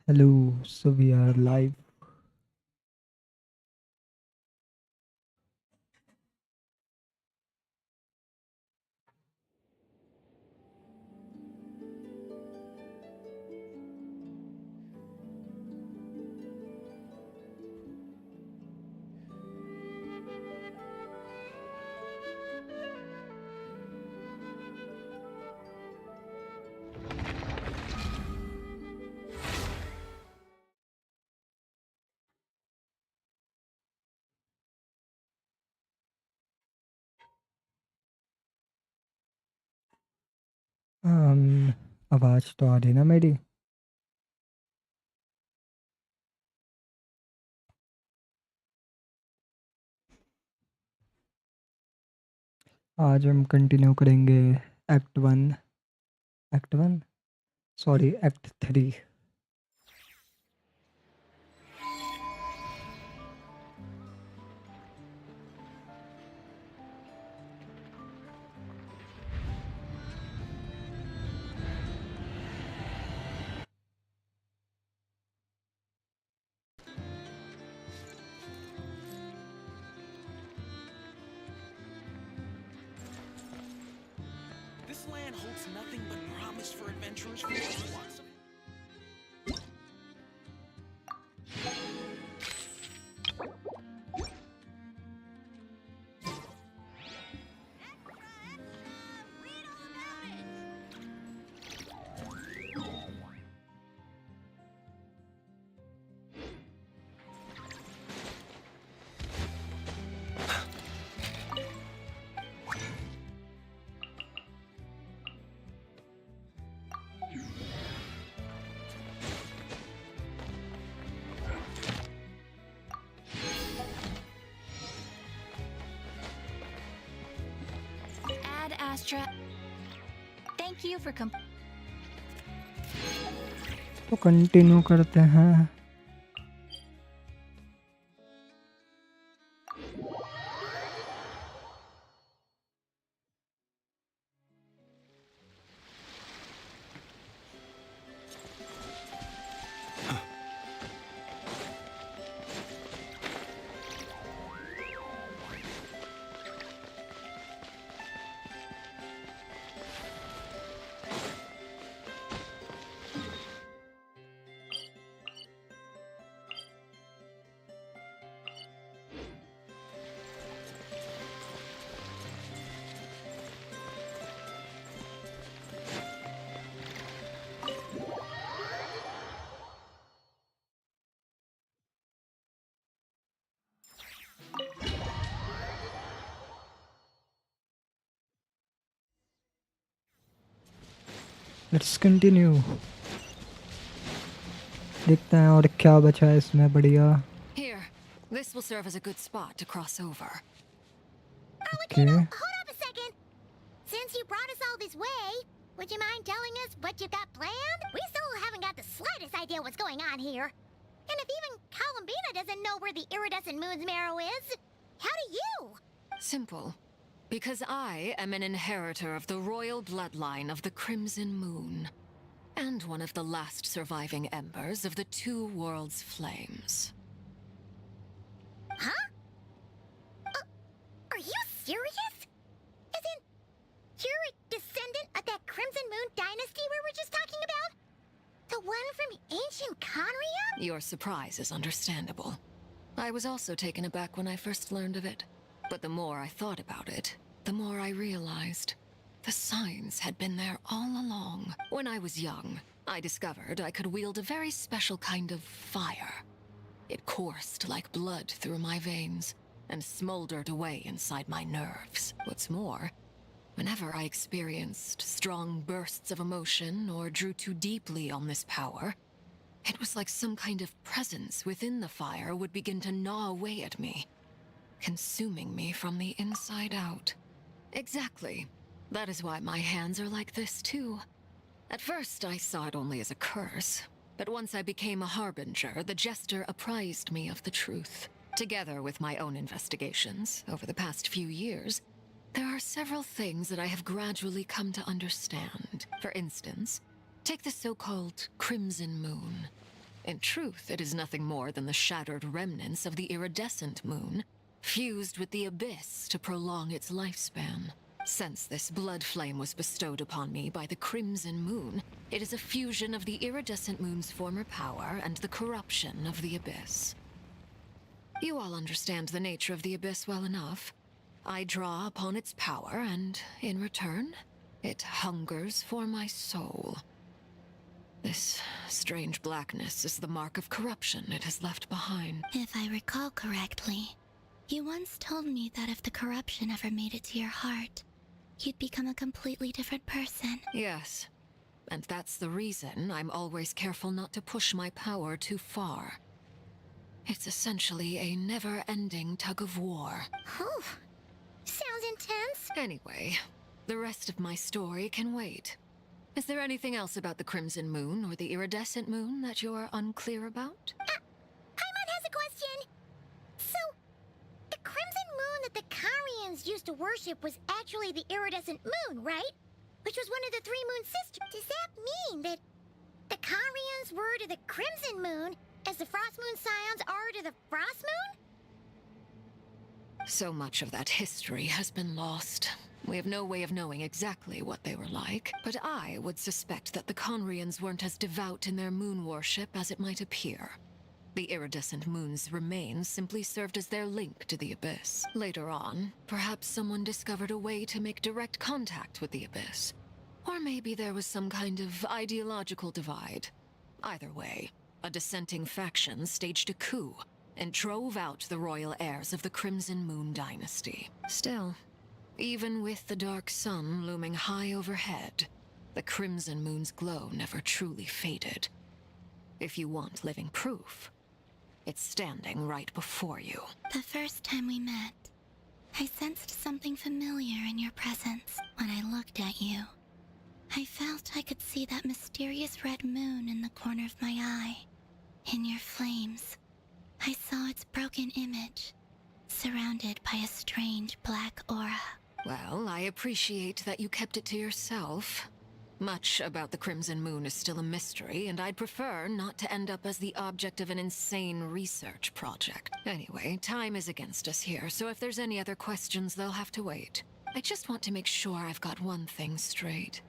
Hello, so we are live. आवाज तो आ रही ना मेरी। आज हम कंटिन्यू करेंगे act 1। Act 1, sorry act 3। This land holds nothing but promise for adventurers who want some. Ad Astra. Thank you for तो कंटिन्यू करते हैं। Let's continue. देखते हैं और क्या बचा है इसमें। बढ़िया। Here, this will serve as a good spot to cross over. Okay. Hold up a second. Since you brought us all this way, would you mind telling us what you got planned? We still haven't got the slightest idea what's going on here. And if even Columbina doesn't know where the iridescent moon's marrow is, how do you? Simple. Because I am an inheritor of the royal bloodline of the Crimson Moon. And one of the last surviving embers of the Two Worlds' flames. Huh? Are you serious? Isn't you're a descendant of that Crimson Moon dynasty we were just talking about? The one from ancient Conria? Your surprise is understandable. I was also taken aback when I first learned of it. But the more I thought about it, the more I realized the signs had been there all along. When I was young, I discovered I could wield a very special kind of fire. It coursed like blood through my veins and smoldered away inside my nerves. What's more, whenever I experienced strong bursts of emotion or drew too deeply on this power, it was like some kind of presence within the fire would begin to gnaw away at me, consuming me from the inside out. Exactly. That is why my hands are like this too. At first, I saw it only as a curse, but once I became a harbinger, the jester apprised me of the truth. Together with my own investigations over the past few years, there are several things that I have gradually come to understand. For instance, take the so-called Crimson Moon. In truth, it is nothing more than the shattered remnants of the iridescent moon, fused with the abyss to prolong its lifespan. Since this blood flame was bestowed upon me by the Crimson Moon, it is a fusion of the iridescent moon's former power and the corruption of the abyss. You all understand the nature of the abyss well enough. I draw upon its power, and in return, it hungers for my soul. This strange blackness is the mark of corruption it has left behind. If I recall correctly, you once told me that if the corruption ever made it to your heart, you'd become a completely different person. Yes, and that's the reason I'm always careful not to push my power too far. It's essentially a never-ending tug of war. Oh, sounds intense. Anyway, the rest of my story can wait. Is there anything else about the Crimson Moon or the Iridescent Moon that you're unclear about? Paimon has a question. So, the Crimson Moon that the Karians used to worship was actually the Iridescent Moon, right? Which was one of the three moon sisters. Does that mean that the Karians were to the Crimson Moon as the Frost Moon Scions are to the Frost Moon? So much of that history has been lost. We have no way of knowing exactly what they were like, but I would suspect that the Conrians weren't as devout in their moon worship as it might appear. The iridescent moon's remains simply served as their link to the Abyss. Later on, perhaps someone discovered a way to make direct contact with the Abyss. Or maybe there was some kind of ideological divide. Either way, a dissenting faction staged a coup and drove out the royal heirs of the Crimson Moon dynasty. Still, even with the dark sun looming high overhead, the Crimson Moon's glow never truly faded. If you want living proof, it's standing right before you. The first time we met, I sensed something familiar in your presence. When I looked at you, I felt I could see that mysterious red moon in the corner of my eye. In your flames, I saw its broken image, surrounded by a strange black aura. Well, I appreciate that you kept it to yourself. Much about the Crimson Moon is still a mystery, and I'd prefer not to end up as the object of an insane research project. Anyway, time is against us here, so if there's any other questions, they'll have to wait. I just want to make sure I've got one thing straight.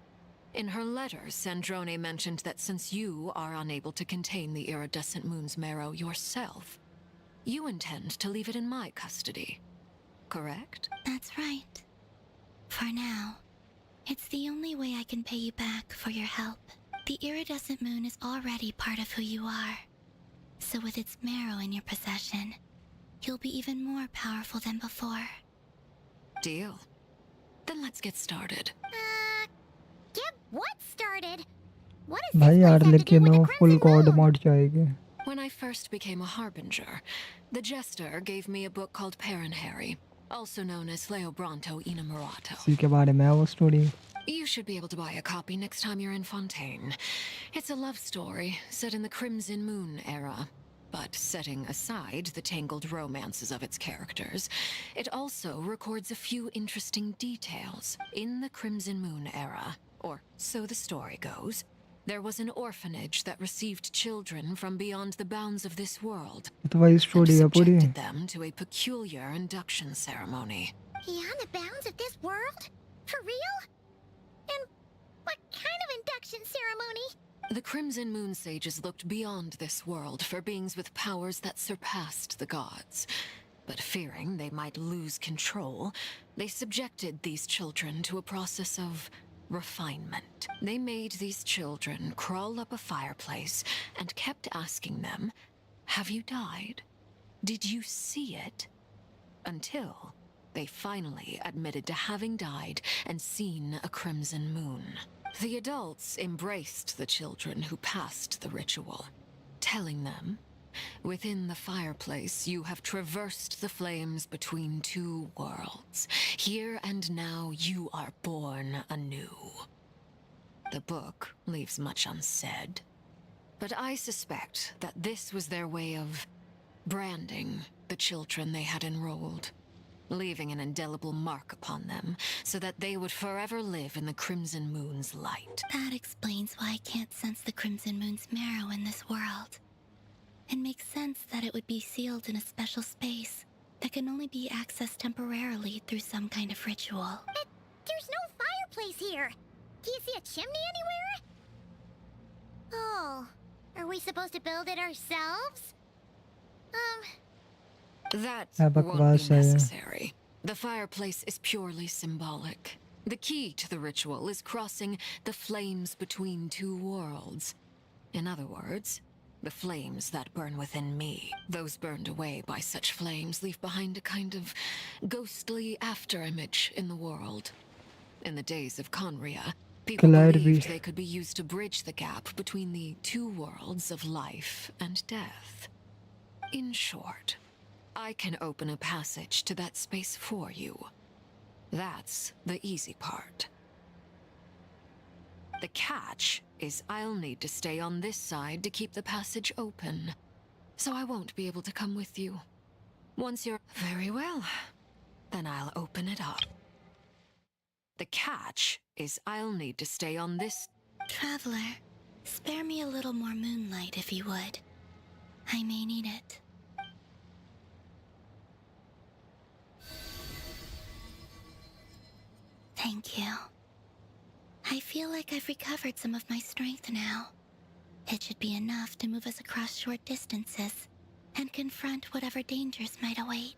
In her letter, Sandrone mentioned that since you are unable to contain the iridescent moon's marrow yourself, you intend to leave it in my custody. Correct? That's right. For now, it's the only way I can pay you back for your help. The iridescent moon is already part of who you are. So with its marrow in your possession, you'll be even more powerful than before. Deal. Then let's get started. Get what started? What is भाई this यार place have to लेकिन do with वो the full Crimson God Moon? Mode जाएगी. When I first became a harbinger, the Jester gave me a book called Harry, also known as Leobranto Inamorato. इसी के बारे में है वो story. You should be able to buy a copy next time you're in Fontaine. It's a love story set in the Crimson Moon era. But setting aside the tangled romances of its characters, it also records a few interesting details. In the Crimson Moon era, or so the story goes, there was an orphanage that received children from beyond the bounds of this world तो वही and story है पूरी. subjected them to a peculiar induction ceremony. Beyond the bounds of this world? For real? And what kind of induction ceremony? The Crimson Moon sages looked beyond this world for beings with powers that surpassed the gods. But fearing they might lose control, they subjected these children to a process of refinement. They made these children crawl up a fireplace and kept asking them, "Have you died? Did you see it?" Until they finally admitted to having died and seen a crimson moon. The adults embraced the children who passed the ritual, telling them, "Within the fireplace, you have traversed the flames between two worlds. Here and now, you are born anew." The book leaves much unsaid, but I suspect that this was their way of branding the children they had enrolled, leaving an indelible mark upon them so that they would forever live in the Crimson Moon's light. That explains why I can't sense the Crimson Moon's marrow in this world. It makes sense that it would be sealed in a special space that can only be accessed temporarily through some kind of ritual. There's no fireplace here. Do you see a chimney anywhere? Oh, are we supposed to build it ourselves? That क्या won't बकवास be है ये? necessary. The fireplace is purely symbolic. The key to the ritual is crossing the flames between two worlds. In other words, the flames that burn within me. Those burned away by such flames leave behind a kind of ghostly afterimage in the world. In the days of Conria, people Claire believed भी they could be used to bridge the gap between the two worlds of life and death. In short, I can open a passage to that space for you. That's the easy part. The catch is I'll need to stay on this side to keep the passage open, so I won't be able to come with you. Once you're... Very well. Then I'll open it up. The catch is I'll need to stay on this... Traveler, spare me a little more moonlight if you would. I may need it. Thank you. I feel like I've recovered some of my strength now. It should be enough to move us across short distances and confront whatever dangers might await.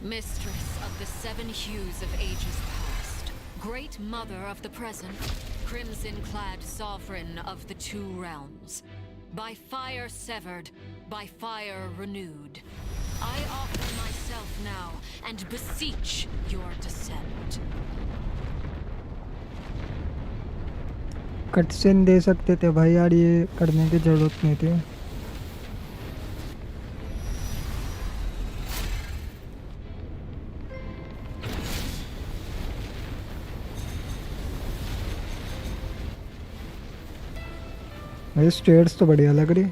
Mistress of the seven hues of ages past, great mother of the present, crimson-clad sovereign of the two realms, by fire severed, by fire renewed, I offer myself now and beseech your descent. Cutscene दे सकते थे भाई यार, ये करने की जरूरत नहीं थी. भाई स्टेट्स तो बढ़िया लग रही.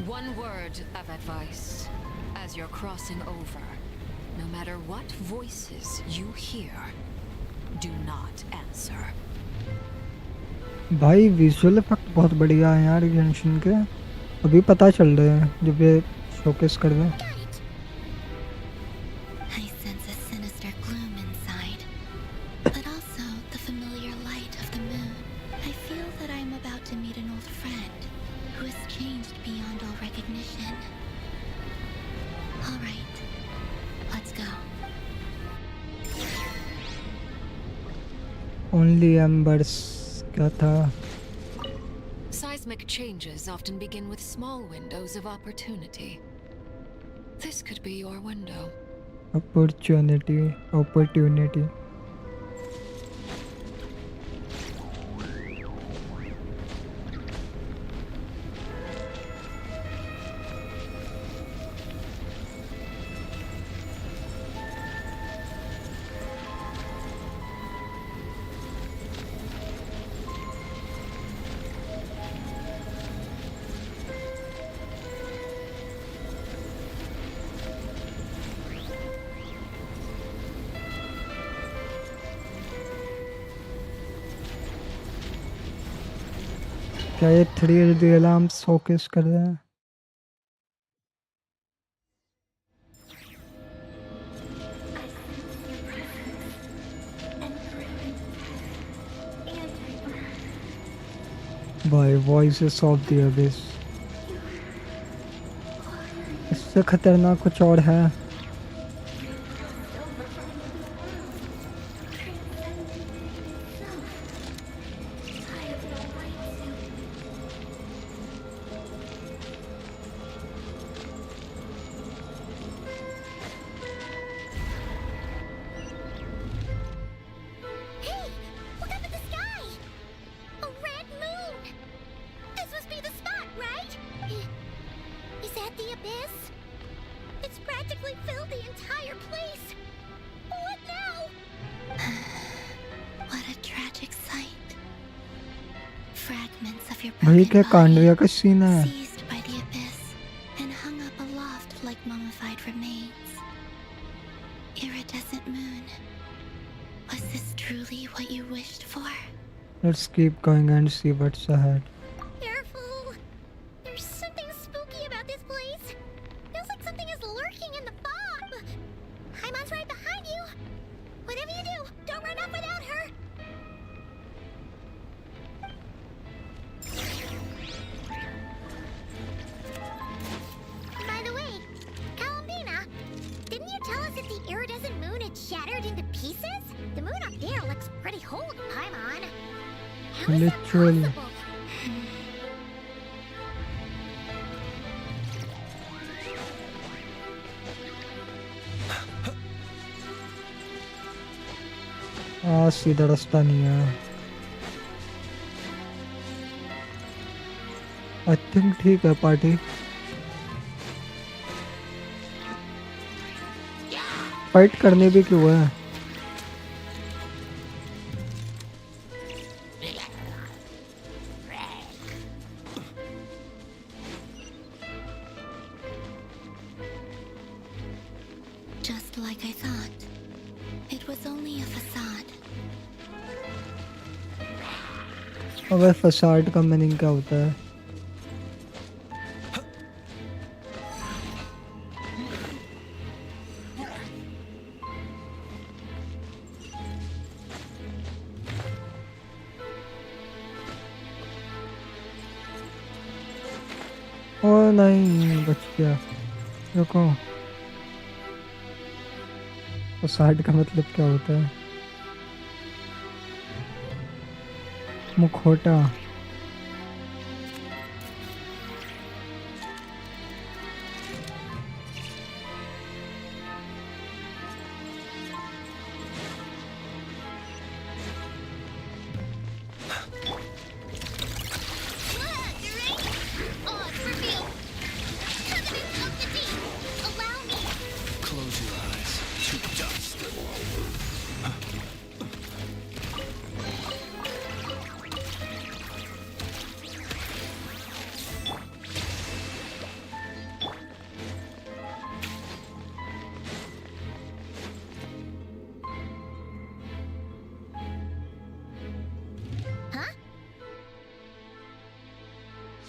One word of advice. As you're crossing over, no matter what voices you hear, do not answer. भाई विजुअल इफेक्ट बहुत बढ़िया है यार गेंशिन के. अभी पता चल रहे हैं जब ये शोकेस कर रहे हैं. I sense a sinister gloom inside, but also the familiar light of the moon. I feel that I am about to meet an old friend who has changed beyond all recognition. All right, let's go. Only एम्बर्स क्या था? Seismic changes often begin with small windows of opportunity. This could be your window. Opportunity. क्या ये 3 alarms focus कर रहे हैं? भाई voices of the abyss, इससे खतरनाक कुछ और है. Hey, look up at the sky! A red moon! This must be the spot, right? Is that the abyss? It's practically filled the entire place! What now? What a tragic sight. Fragments of your भाई क्या broken कांडविया body, का scene है? seized truly what you wished for? Let's keep going and see what's ahead. Careful! There's something spooky about this place. Feels like something is lurking in the fog. Haimon's right behind you. Whatever you do, don't run off without her. By the way, Columbina, didn't you tell us that the iridescent moon had shattered into pieces? The moon up there looks pretty whole, Paimon. How is Literally. that possible? सीधा रास्ता नहीं है. I think ठीक है party. Fight करने भी क्यों है? Just like I thought. It was only a facade. अबे फसाड का मीनिंग क्या होता है? ओ नहीं, बच गया. रुको, फसाड का मतलब क्या होता है? मुखौटा. Close your eyes to dust.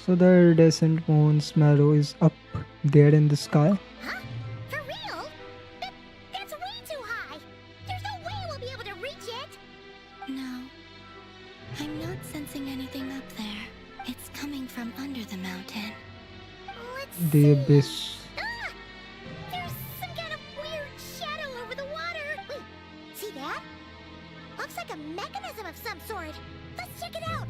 So the iridescent moon's marrow is up there in the sky. Huh? For real? That's way too high. There's no way we'll be able to reach it. No. I'm not sensing anything up there. It's coming from under the mountain. Let's The see. abyss. Ah! There's some kind of weird shadow over the water. Wait, see that? Looks like a mechanism of some sort. Let's check it out.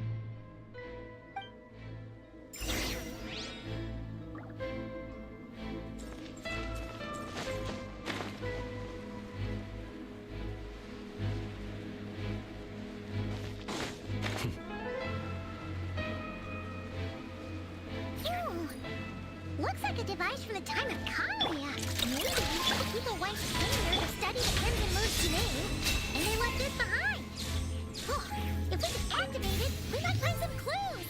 Phew. Looks like a device from the time of Kalia. Maybe the people once came here to study the Crimson Moon's domain, and they left this behind. Oh, if we can activate it, we might find some clues.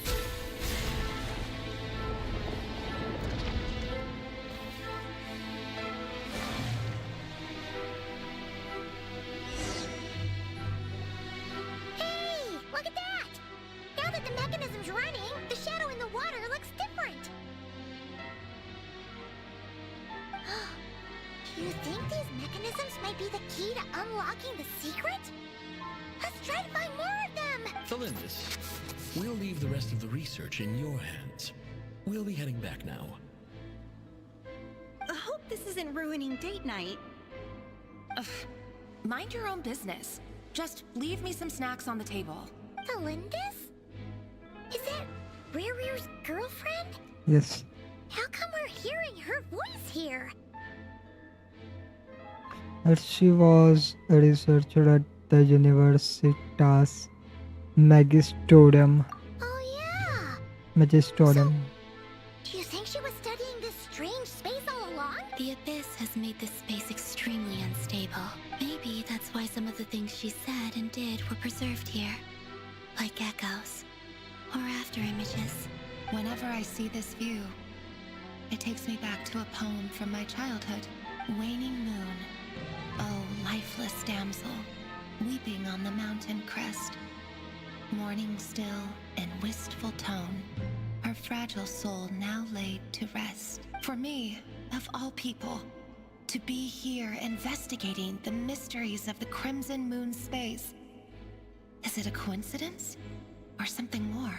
Hey, look at that! Now that the mechanism's running, the shadow in the water looks different. Do you think these mechanisms might be the key to unlocking the secret? Let's try to find more of them! Felindis, we'll leave the rest of the research in your hands. We'll be heading back now. I hope this isn't ruining date night. Ugh. Mind your own business. Just leave me some snacks on the table. Felindis? Is that Rear's girlfriend? Yes. How come we're hearing her voice here? And she was a researcher at the Universitas Magistorium. Oh Magistorium. yeah! Do you think she was studying this strange space all along? The abyss has made this space extremely unstable. Maybe that's why some of the things she said and did were preserved here. Like echoes. Or after images. Whenever I see this view, it takes me back to a poem from my childhood. Waning moon, oh lifeless damsel, weeping on the mountain crest, mourning still in wistful tone, her fragile soul now laid to rest. For me, of all people, to be here investigating the mysteries of the Crimson Moon space. Is it a coincidence or something more?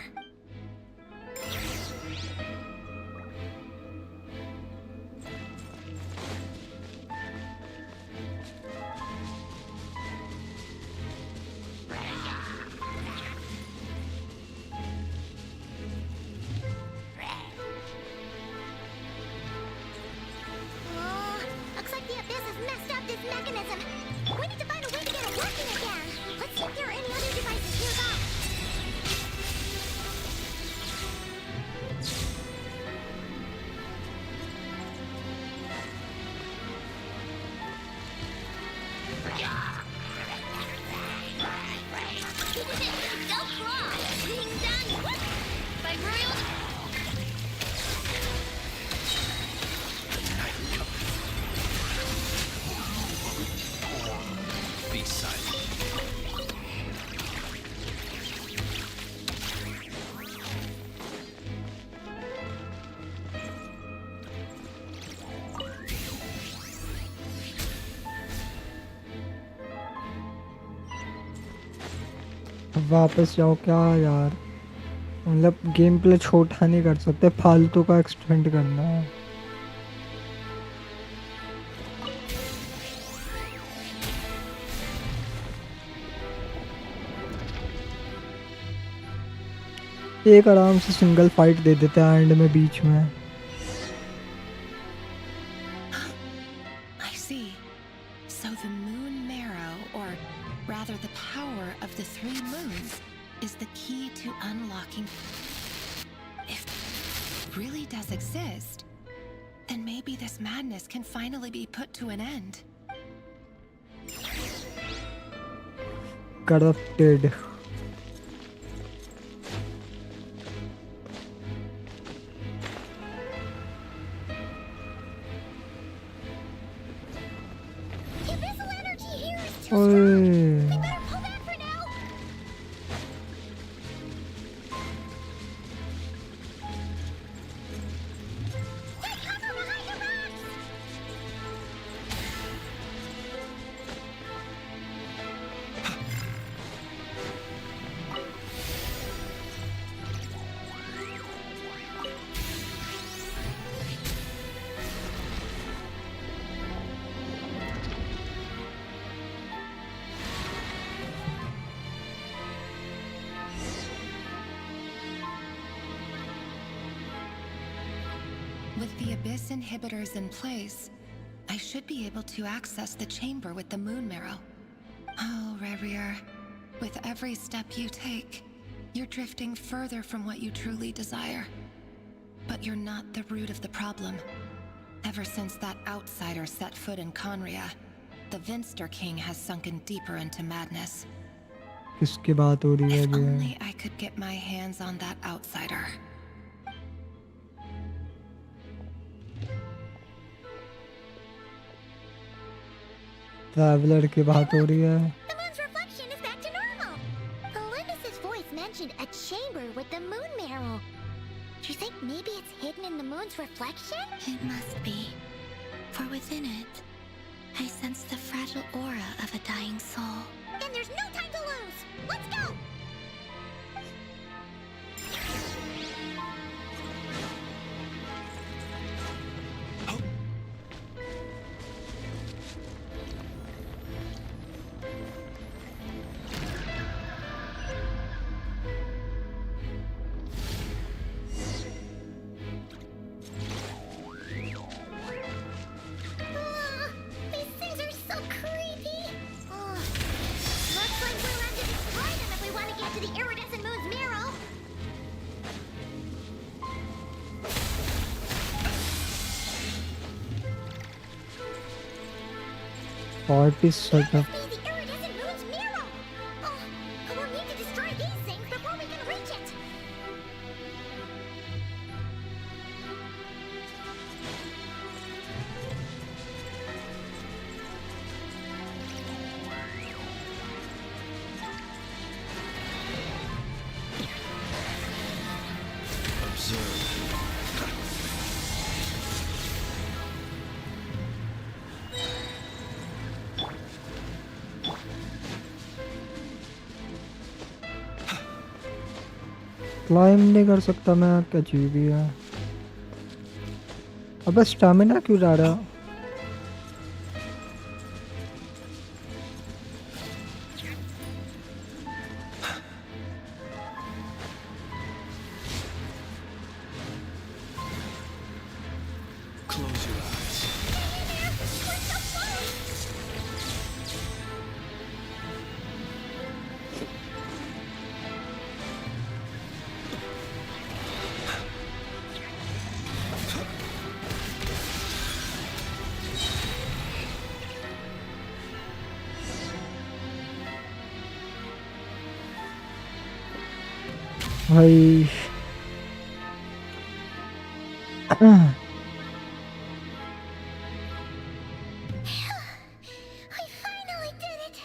Looks like the Abyss has messed up this mechanism. We need to find a way to get it working again. Let's see if there are any other devices nearby. Don't cry! Being done! By Royal... Be silent. अब वापस जाओ क्या यार, मतलब game play छोटा नहीं कर सकते, फालतू का एक्सटेंड करना है। एक आराम से सिंगल फाइट दे देते हैं एंड में बीच में। I see. So the moon marrow, or rather the power of the three moons, is the key to unlocking. If it really does exist, then maybe this madness can finally be put to an end. Corrupted. The abyssal energy here is too ओए We better pull back for now. Take cover behind the rocks. With the Abyss inhibitors in place, I should be able to access the chamber with the moon marrow. Oh, Rerir, with every step you take, you're drifting further from what you truly desire. But you're not the root of the problem. Ever since that outsider set foot in Conria, the Vinster King has sunken deeper into madness. किसकी बात हो रही है If ये? only I could get my hands on that outsider. Traveller की बात हो रही है। The moon's reflection is back to normal. Olympus's voice mentioned a chamber with the moon marrow. Do you think maybe it's hidden in the moon's reflection? It must be. For within it, I sense the fragile aura of a dying soul. Then there's no time to lose. Let's go. These things are so creepy. Looks like we'll have to destroy them if we want to get to the iridescent moon's marrow. Party setup. Must be the iridescent moon's marrow. We'll need to destroy these things before we can reach it. Climb नहीं कर सकता मैं, क्या चीज भी है। अबे stamina क्यों जा रहा? Close your eyes. भाई I finally did it.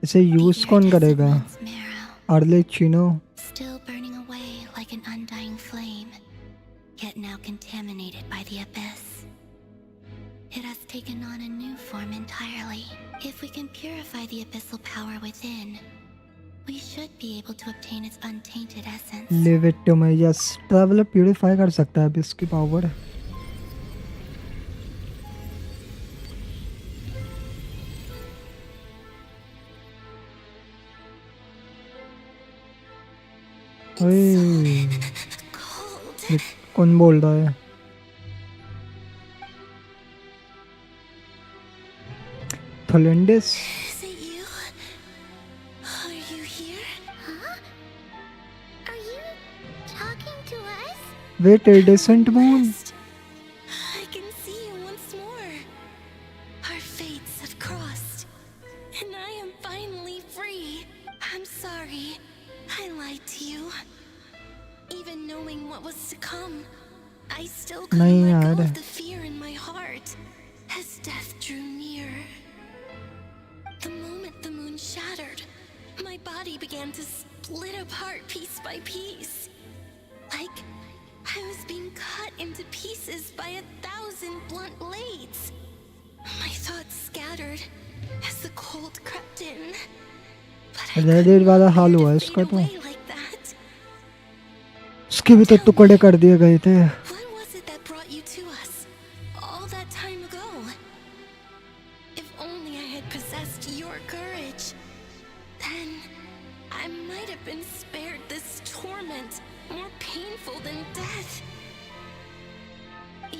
इसे यूज कौन करेगा? Iridescent's marrow, आर्लेचिनो। still burning away like an undying flame, yet now contaminated by the abyss. It has taken on a new form entirely. If we can purify the abyssal power within, we should be able to obtain its untainted essence. Leave it to मैं, yes traveller purify कर सकता है अभी इसकी power. ये कौन बोल रहा है? थोलेंडिस। Is it you? Are you here? Huh? Are you talking to us? Wait iridescent moon. I can see you once more. Our fates have crossed, and I am finally free. I'm sorry. I lied to you. Even knowing what was to come, I still couldn't नहीं let यार। go of the fear in my heart as death drew near. The moment the moon shattered, my body began to split apart piece by piece. Like I was being cut into pieces by 1,000 blunt blades. My thoughts scattered as the cold crept in. But I Reddit couldn't वाला allow hall it हुआ to है इसका fade तो। away like that. उसके भी तो टुकड़े कर दिए गए थे। What was it that brought you to us all that time ago? If only I had possessed your courage, then I might have been spared this torment more painful than death.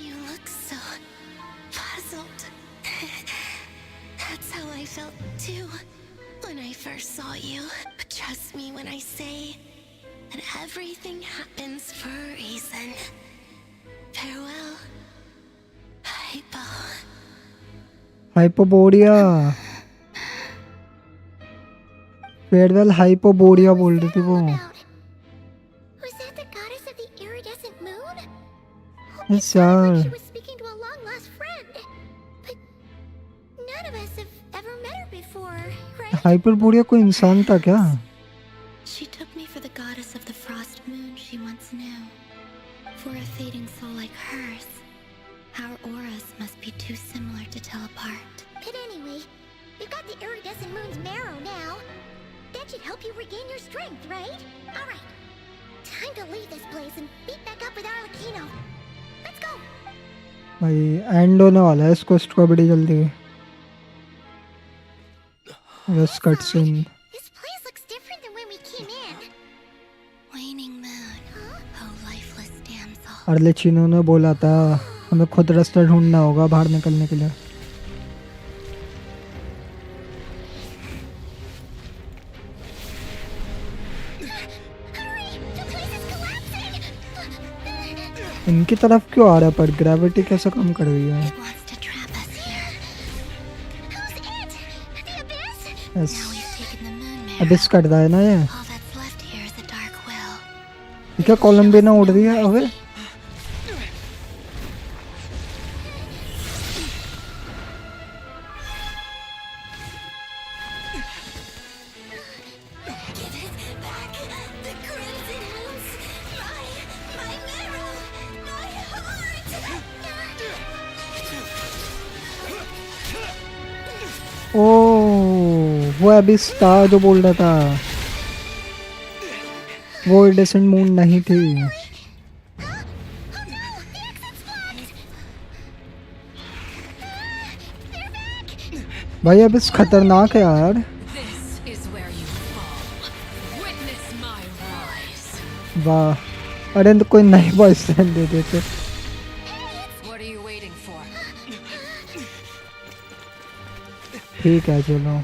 You look so puzzled. That's how I felt too when I first saw you. But trust me when I say that everything happens for a reason. Farewell, Hypo. Hypoborea. Farewell Hypoborea बोल रही थी वो। Was that the goddess of the iridescent moon? Yes, It sounded like sir. she was speaking to a long-lost friend. But none of us have ever met her before, right? Hyperborea कोई इंसान था क्या? She took me for the goddess of the frost moon she once knew. For a fading soul like hers, our auras must be too similar to tell apart. But anyway, we've got the iridescent moon's marrow now. That should help you regain your strength, right? Alright. Time to leave this place and meet back up with Arlecchino. Let's go! भाई end होने वाला है इसको बड़ी जल्दी। बस cut scene. This place looks different than when we came in. Waning moon, oh lifeless damsel. अर्लेचिनो ने बोला था हमें खुद रास्ता ढूंढना होगा बाहर निकलने के लिए। Hurry! The place is collapsing! इनकी तरफ क्यों आ रहा है पर ग्रेविटी कैसे कम कर रही है? It wants to trap us here. Who's it? The abyss? Yes Now we've taken the moon marrow. Abish cut रहा है ना ये। All that's left here is a dark will. ये क्या कोलंबिया उड़ रही है? अबे Give it back! The crimson moons! My marrow! My heart! ओ वो अबिस था जो बोल रहा था। वो इरिडेसेंट मून नहीं थी। भाई अब इस खतरनाक है यार। This is where you fall. Witness my rise. वाह, अरे तो कोई नई वॉइस दे देते। What are you waiting for? ठीक है चलो।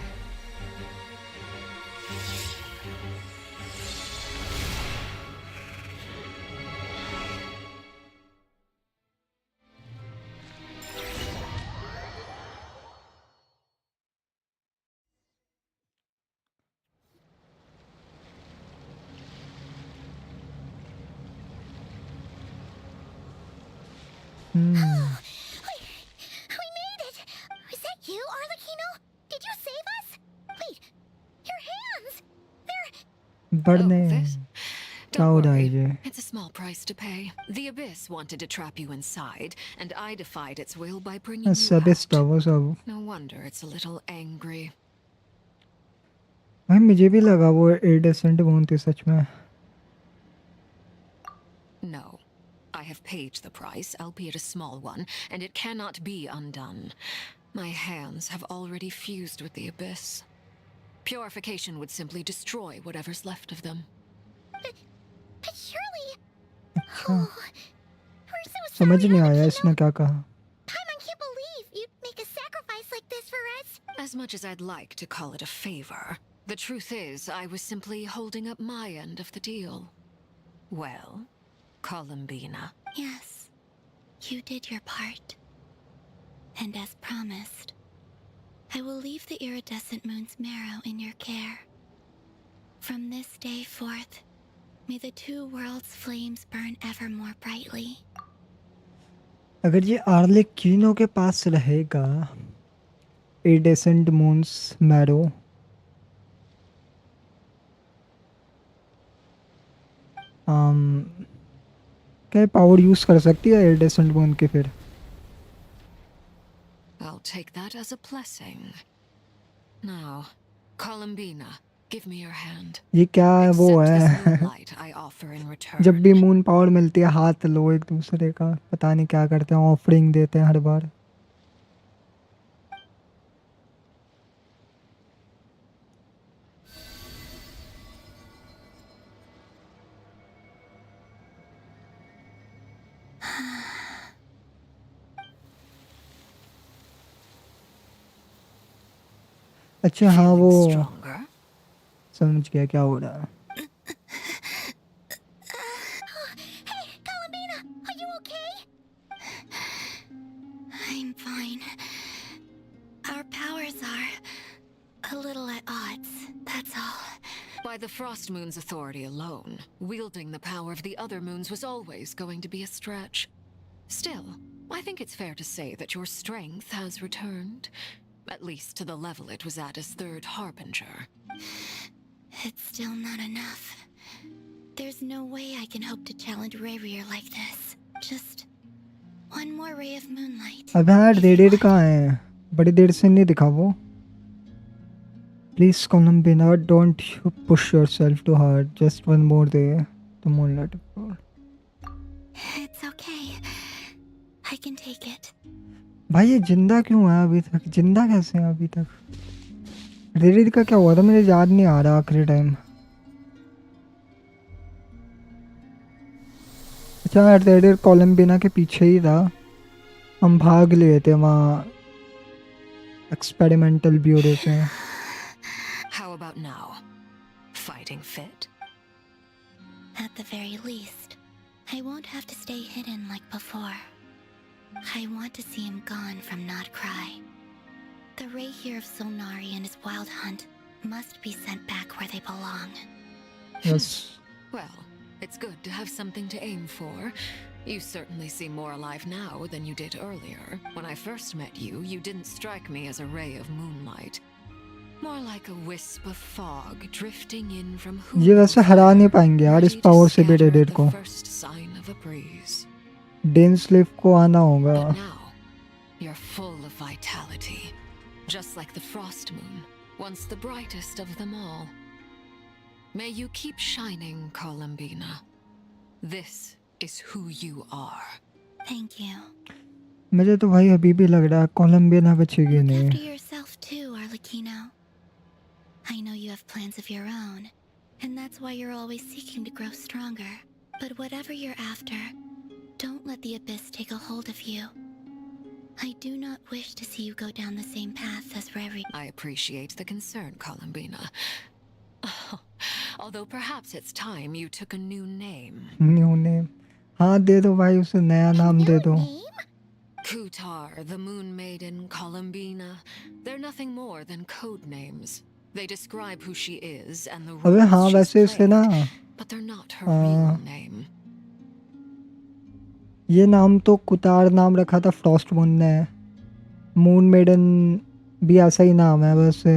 We made it! Is that you, Arlecchino? Did you save us? Wait, your hands! They're... बढ़ने Oh, this? क्या Don't हो रहा है worry. ये? It's a small price to pay. The Abyss wanted to trap you inside, and I defied its will by bringing you सब out. Stop वो सब। No wonder it's a little angry. भाई मुझे भी लगा वो इरिडेसेंट मून थी सच में। No. I have paid the price, albeit a small one, and it cannot be undone. My hands have already fused with the Abyss. Purification would simply destroy whatever's left of them. But surely... अच्छा, We're so समझ sorry, नहीं आया Arlecchino. इसने क्या कहा। Paimon can't believe you'd make a sacrifice like this for us. As much as I'd like to call it a favor, the truth is I was simply holding up my end of the deal. Well, Columbina. Yes, you did your part. And as promised, I will leave the iridescent moon's marrow in your care. From this day forth, may the two worlds' flames burn ever more brightly. अगर ये आर्लेकिनो के पास रहेगा iridescent moons marrow, क्या power use कर सकती है iridescent moon के फिर? I'll take that as a blessing. Now, Columbina, give me your hand. ये क्या है वो Accept this है? moonlight I offer in return. जब भी मून पावर मिलती है हाथ लो एक दूसरे का, पता नहीं क्या करते हैं, ऑफरिंग देते हैं हर बार। अच्छा हाँ Feeling वो stronger? समझ गया क्या हो रहा है। Hey, Columbina, are you okay? I'm fine. Our powers are a little at odds, that's all. By the Frost Moon's authority alone, wielding the power of the other moons was always going to be a stretch. Still, I think it's fair to say that your strength has returned. At least to the level it was at as Third Harbinger. It's still not enough. There's no way I can hope to challenge Rayrear like this. Just one more ray of moonlight. अब यार रेडियर कहाँ है? बड़ी देर से नहीं दिखा वो। Please Columbina, don't you push yourself too hard. Just one more day. The moonlight. It's okay. I can take it. भाई ये जिंदा क्यों है अभी तक? जिंदा कैसे है अभी तक? रेडियर का क्या हुआ था? मुझे याद नहीं आ रहा आखिरी टाइम। अच्छा रेडियर कोलम्बिना के पीछे ही था, हम भाग लिए थे वहाँ एक्सपेरिमेंटल ब्यूरो से। How about now? Fighting fit? At the very least, I won't have to stay hidden like before. I want to see him gone from Not Cry. The ray here of Solnari and his wild hunt must be sent back where they belong. Yes. Well, it's good to have something to aim for. You certainly seem more alive now than you did earlier. When I first met you, you didn't strike me as a ray of moonlight. More like a wisp of fog drifting in from who ये वैसे हरा नहीं पाएंगे यार इस ready to power से भी scatter at रेडियर the को। first sign of a breeze. डेनस्लेव को आना होगा। But now, you're full of vitality. Just like the Frost Moon, once the brightest of them all. May you keep shining, Columbina. This is who you are. Thank you. मुझे तो भाई अभी भी लग रहा है कोलंबिया बचेगी Look नहीं. after yourself too, Arlecchino. I know you have plans of your own, and that's why you're always seeking to grow stronger. But whatever you're after, don't let the abyss take a hold of you. I do not wish to see you go down the same path as Reri. I appreciate the concern, Columbina. Although perhaps it's time you took a new name. New name. हाँ दे दो भाई उसे नया नाम दे दो. Name? Kutar, the Moon Maiden, Columbina. They're nothing more than code names. They describe who she is and the अबे हाँ roles she's वैसे इसे ना played, but they're not her real name. ये नाम तो कुतार नाम रखा था फ्रॉस्ट मून ने. मून मेडन भी ऐसा ही नाम है वैसे.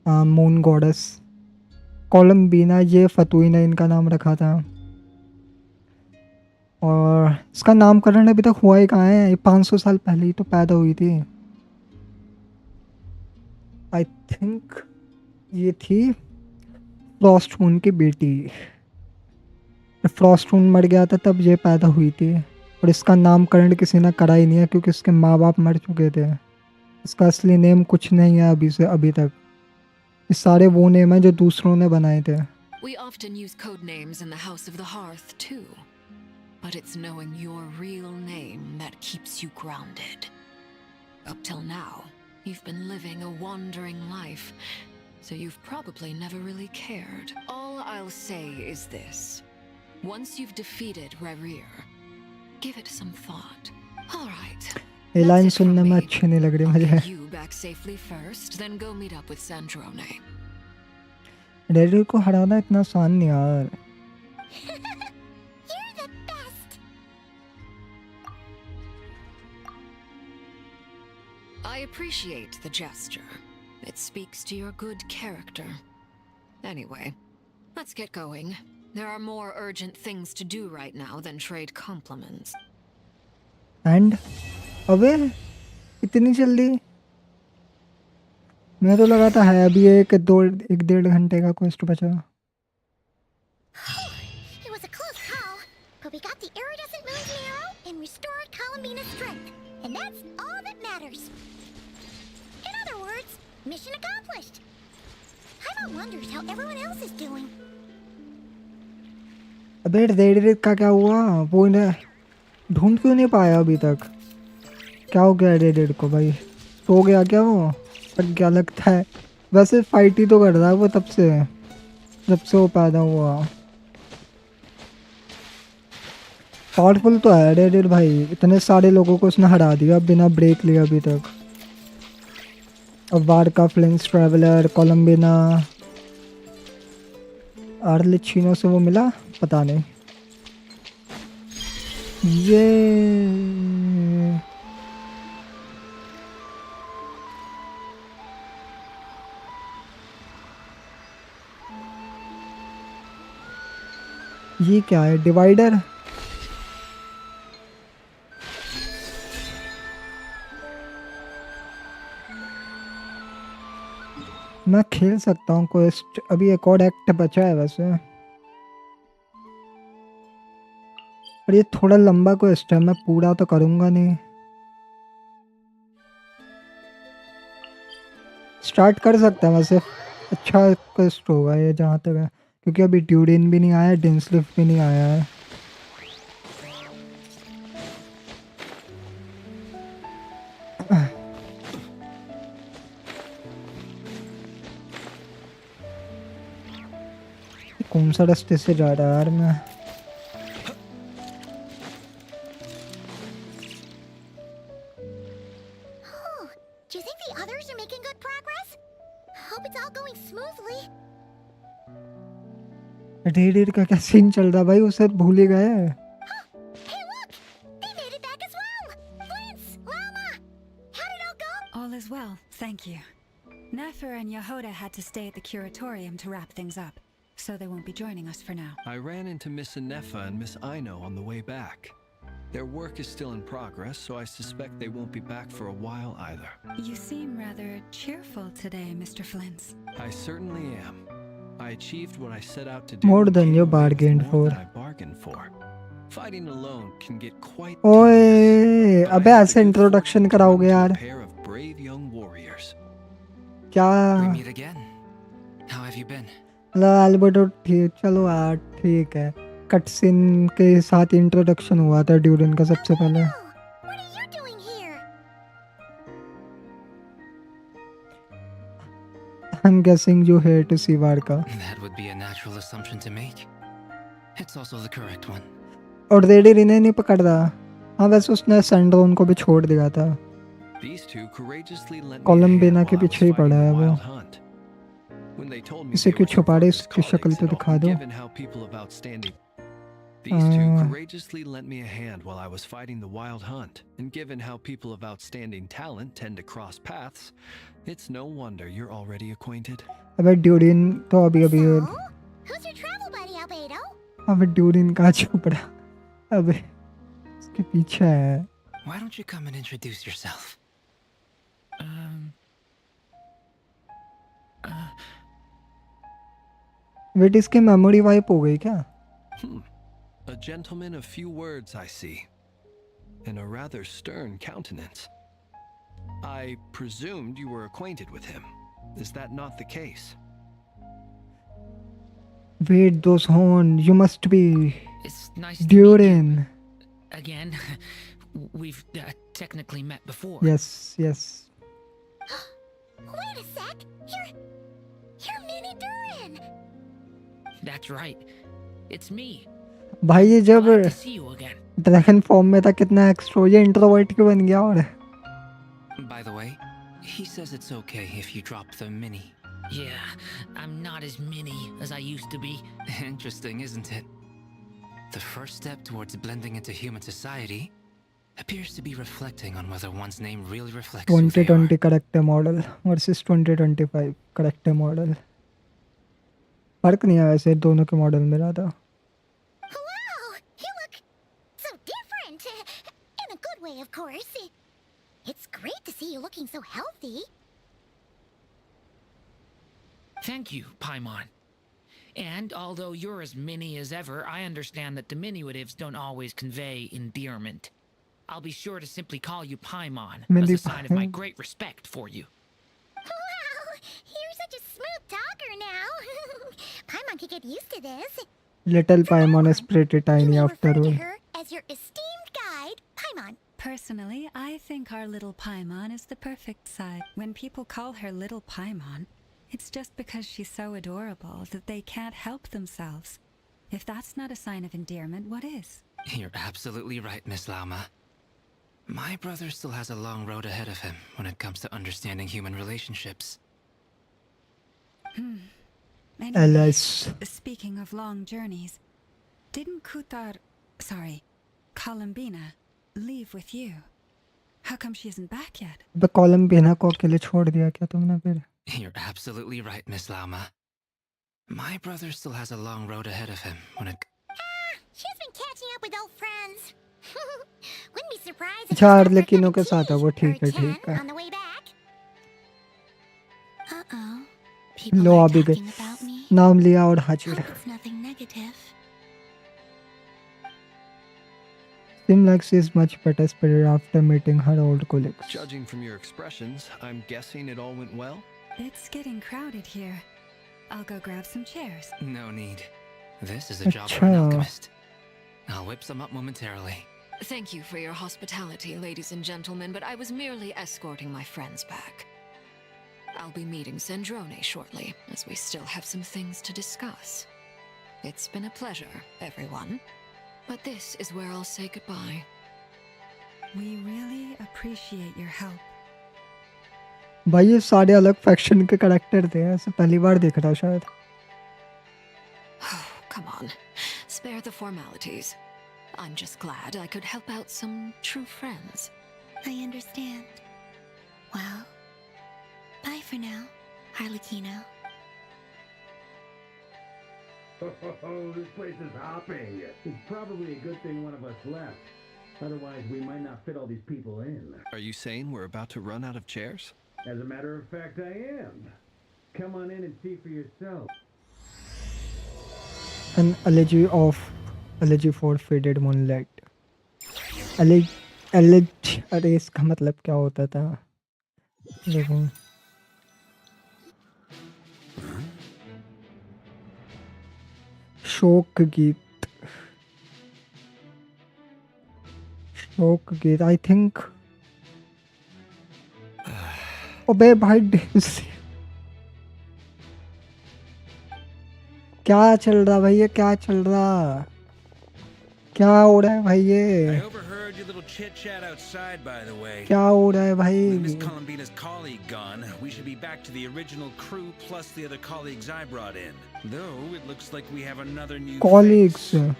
Moon goddess. कोलंबिना ये फतुई ने इनका नाम रखा था. और इसका नामकरण अभी तक हुआ ही कहाँ है. ये 500 साल पहले ही तो पैदा हुई थी. आई थिंक ये थी फ्रॉस्ट मून की बेटी. फ्रॉस्ट मून मर गया था तब ये पैदा हुई थी. और इसका नामकरण किसी ने करा ही नहीं है क्योंकि इसके माँ बाप मर चुके थे. इसका असली नेम कुछ नहीं है अभी तक. ये सारे वो नेम हैं जो दूसरों ने बनाए थे. We often use code names in the House of the Hearth, too. But it's knowing your real name that keeps you grounded. Up till now, you've been living a wandering life, so you've probably never really cared. All I'll say is this. Once you've defeated Rerir, give it some thought. All right. ये line That's it from सुनने में me. अच्छी नहीं लग रही I'll मुझे. get you back safely first, then go meet up with Sandrone. Raider को हराना इतना आसान नहीं यार. You're the best. I appreciate the gesture. It speaks to your good character. Anyway, let's get going. There are more urgent things to do right now than trade compliments. And अबे इतनी जल्दी. मैं तो लगा था है अभी एक 1.5 घंटे का क्वेस्ट बचा. It was a close call, but we got the iridescent moon's arrow and restored Columbina's strength, and that's all that matters. In other words, mission accomplished. Paimon wonders how everyone else is doing. अबे raider का क्या हुआ. वो इन्हें ढूंढ क्यों नहीं पाया अभी तक. क्या हो गया रेडर को भाई. सो गया क्या वो. पर क्या लगता है वैसे फाइट ही तो कर रहा है वो तब से जब से वो पैदा हुआ. पावरफुल तो है रेडर भाई. इतने सारे लोगों को उसने हरा दिया बिना ब्रेक लिया अभी तक. अब वार का फ्लिंस ट्रैवलर कोलंबिना आर्लिचिनो से वो मिला पता नहीं. ये क्या है डिवाइडर. मैं खेल सकता हूँ क्वेस्ट. अभी एक और एक्ट बचा है वैसे. पर ये थोड़ा लंबा क्वेस्ट है. मैं पूरा तो करूँगा नहीं. स्टार्ट कर सकता है वैसे. अच्छा क्वेस्ट होगा ये जहाँ तक है क्योंकि अभी ड्यूडिन भी नहीं आया है. डिंसलिफ भी नहीं आया है. कौन सा रास्ते से जा रहा है यार मैं. Oh, do you think the others are making good progress? Hope it's all going smoothly. Raider का क्या सीन चल रहा है भाई. उसे भूल ही गए. Hey, look! They made it back as well! Flint's, Lama! How did it all go? All is well, thank you. Nefer and Yehoda had to stay at the curatorium to wrap things up, so they won't be joining us for now. I ran into Miss Anefa and Miss Aino on the way back. Their work is still in progress, so I suspect they won't be back for a while either. You seem rather cheerful today, Mr. Flint's. I certainly am. I achieved what I set out to do. More and than came you away with bargained more for. than I bargained for. Fighting alone can get quite ओए tedious, but I अबे had the ऐसे good introduction fortune to कराओगे run into यार a pair of brave young warriors. क्या We meet again. How have you been? Alberto ठीक चलो यार ठीक है कट सीन के साथ इंट्रोडक्शन हुआ था ड्यूरिन का सबसे पहले Oh, what are you doing here? I'm guessing you here to see Varca That would be a natural assumption to make. It's also the correct one. और रेडी रिने नहीं पकड़ रहा हाँ वैसे उसने सैंड्रोन को भी छोड़ दिया था These two courageously lent me a कोलम्बिना hand के while I was पीछे ही fighting पड़ा the है वो wild hunt. When they told me इसे they क्यों were some छुपा रहे focused इसकी शक्ल colleagues तो and all, दिखा दो given how people of outstanding These two courageously lent me a hand while I was fighting the wild hunt, and given how people of outstanding talent tend to cross paths, it's no wonder you're already acquainted. अबे durian तो अभी अभी So, who's your travel buddy, Albedo? अबे durian कहाँ छुप रहा अबे इसके पीछे है Why don't you come and introduce yourself? Wait इसकी मेमोरी वाइप हो गई क्या A gentleman of few words, I see, and a rather stern countenance. I presumed you were acquainted with him. Is that not the case? Wait, those horn. You must be It's nice to meet you Durin. again. We've technically met before. Yes, yes. Wait a sec. You're Mini Durin. That's right. It's me. भाई ये जब Glad to see you again. Dragon form में था कितना एक्स्ट्रो ये introvert क्यों बन गया और By the way, he says it's okay if you drop the mini. Yeah, I'm not as mini as I used to be. Interesting, isn't it? The first step towards blending into human society appears to be reflecting on whether one's name really reflects who they are. 2020 character model versus 2025 character model फर्क नहीं है वैसे दोनों के model में था Wow, you look so different. In a good way, of course. It's great to see you looking so healthy. Thank you, Paimon. And although you're as mini as ever, I understand that diminutives don't always convey endearment. I'll be sure to simply call you Paimon as a sign of my great respect for you. Wow, you're such a smooth talker now. Paimon could get used to this. Little Paimon is pretty You tiny may after refer to all her as your esteemed guide, Paimon. Personally, I think our little Paimon is the perfect size. When people call her little Paimon, it's just because she's so adorable that they can't help themselves. If that's not a sign of endearment, what is? You're absolutely right, Miss Lauma. My brother still has a long road ahead of him when it comes to understanding human relationships. Anyway, LS speaking of long journeys, didn't Columbina, leave with you? How come she isn't back yet? अबे कोलम्बिना को अकेले छोड़ दिया क्या तुमने फिर You're absolutely right, Miss Lauma. My brother still has a long road ahead of him when it... She's been catching up with old friends. Wouldn't be surprised if अच्छा she stopped for a आर्लेकिनो cup के of साथ है वो tea ठीक or है ठीक 10 है on the way back. Uh-oh. People low are अभी talking गई about me. नाम लिया और हाजिर Hope it's nothing negative. Seems like she's much better spirit after meeting her old colleagues. Judging from your expressions, I'm guessing it all went well? It's getting crowded here. I'll go grab some chairs. No need. This is a job for an अच्छा alchemist. I'll whip some up momentarily. Thank you for your hospitality, ladies and gentlemen, but I was merely escorting my friends back. I'll be meeting Sandrone shortly, as we still have some things to discuss. It's been a pleasure, everyone. But this is where I'll say goodbye. We really appreciate your help. भाई ये सारे अलग faction के character थे ऐसे पहली बार देख रहा शायद Oh, come on. Spare the formalities. I'm just glad I could help out some true friends. I understand. Well, bye for now, Harlequino. Oh, this place is hopping. It's probably a good thing one of us left. Otherwise, we might not fit all these people in. Are you saying we're about to run out of chairs? As a matter of fact, I am. Come on in and see for yourself. An elegy for faded moonlight. Elegy, अरे इसका मतलब क्या होता था? देखो शोक गीत, शोक गीत आई थिंक। अबे भाई क्या चल रहा भाई, ये क्या चल रहा, क्या हो रहा है भाई, I ये overheard your little chit-chat outside, by the way. क्या हो रहा है भाई? With Miss Columbina's colleague gone, we should be back to the original crew plus the other colleagues I brought in. Though, it looks like we have another new Colleagues. face.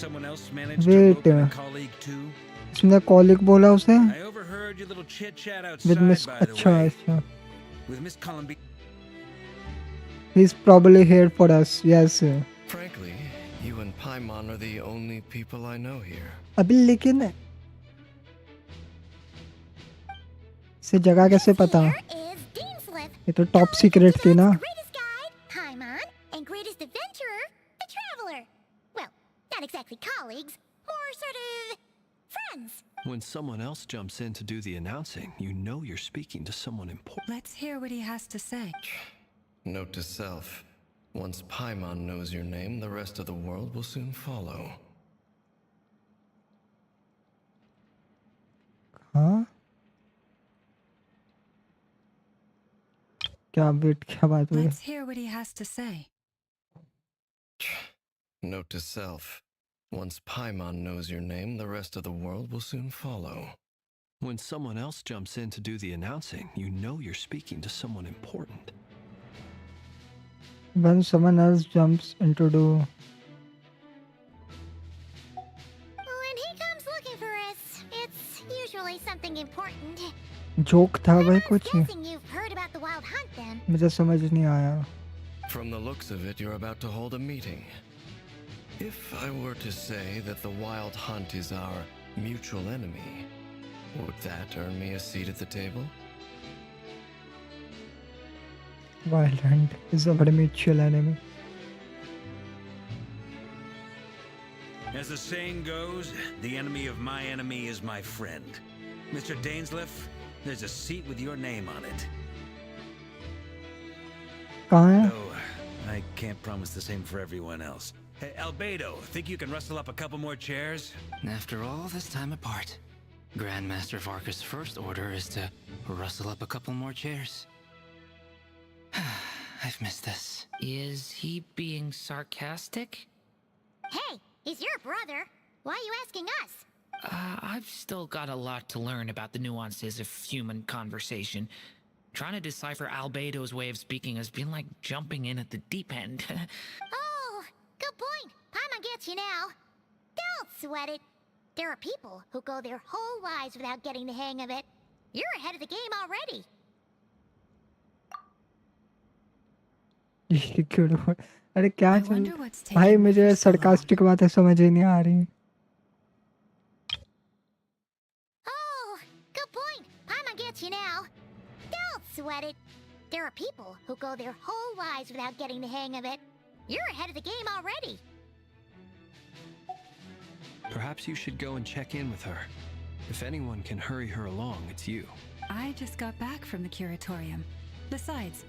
Someone else managed Wait. to rope in a colleague too? इसने colic बोला उसे? I overheard your little chit-chat With outside, Miss, by the अच्छा way. अच्छा. With Miss Columbina. He's probably here for us. Yes. Frankly, you and Paimon are the only people I know here. अभी लेकिन इसे जगह कैसे पता? Here is Deansliff, ये तो टॉप सीक्रेट थी ना? greatest guide, Paimon, and greatest adventurer, the Traveler. Well, not exactly colleagues, more sort of friends. When someone else jumps in to do the announcing, you know you're speaking to someone important. Let's hear what he has to say. Note to self. Once Paimon knows your name, the rest of the world will soon follow. हाँ? क्या wait, क्या बात हुई? Let's hear what he has to say. Note to self. Once Paimon knows your name, the rest of the world will soon follow. When someone else jumps in to do the announcing, you know you're speaking to someone important. When someone else jumps into do. When he comes looking for us, it's usually something important. Joke था भाई I'm कुछ? guessing you've heard about the Wild Hunt then. मुझे समझ नहीं आया. From the looks of it, you're about to hold a meeting. If I were to say that the Wild Hunt is our mutual enemy, would that earn me a seat at the table? Wild Hunt is our mutual enemy. As the saying goes, the enemy of my enemy is my friend. Mr. Dainsliff, there's a seat with your name on it. कहाँ है? Though, I can't promise the same for everyone else. Hey, Albedo, think you can rustle up a couple more chairs? After all this time apart, Grandmaster Varka's first order is to rustle up a couple more chairs. I've missed this. Is he being sarcastic? Hey, he's your brother. Why are you asking us? I've still got a lot to learn about the nuances of human conversation. Trying to decipher Albedo's way of speaking has been like jumping in at the deep end. Oh, good point. Paimon gets you now. Don't sweat it. There are people who go their whole lives without getting the hang of it. You're ahead of the game already. ये क्यों हो- अरे क्या I चल wonder what's taking भाई, me मुझे for so long. Sarcastic बातें समझ ही नहीं आ रही. Oh, good point. Paimon gets you now. Don't sweat it. There are people who go their whole lives without getting the hang of it. You're ahead of the game already. Perhaps you should go and check in with her. If anyone can hurry her along, it's you. I just got back from the curatorium. Besides,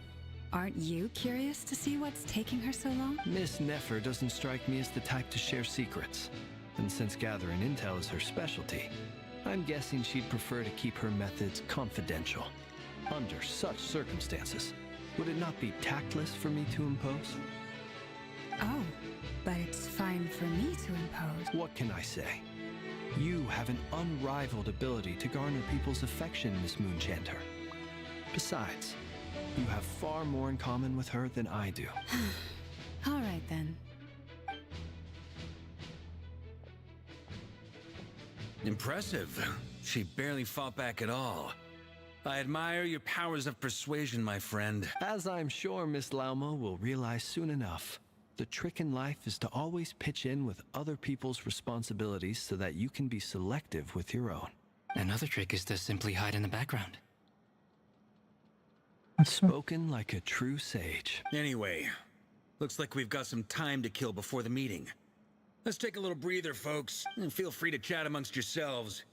aren't you curious to see what's taking her so long? Miss Nefer doesn't strike me as the type to share secrets. And since gathering intel is her specialty, I'm guessing she'd prefer to keep her methods confidential. Under such circumstances, would it not be tactless for me to impose? Oh, but it's fine for me to impose. What can I say? You have an unrivaled ability to garner people's affection, Miss Moonchanter. Besides, you have far more in common with her than I do. All right then. Impressive. She barely fought back at all. I admire your powers of persuasion, my friend. As I'm sure Miss Lauma will realize soon enough, the trick in life is to always pitch in with other people's responsibilities so that you can be selective with your own. Another trick is to simply hide in the background. Spoken like a true sage. Anyway, Looks like we've got some time to kill before the meeting. Let's take a little breather, folks, and feel free to chat amongst yourselves.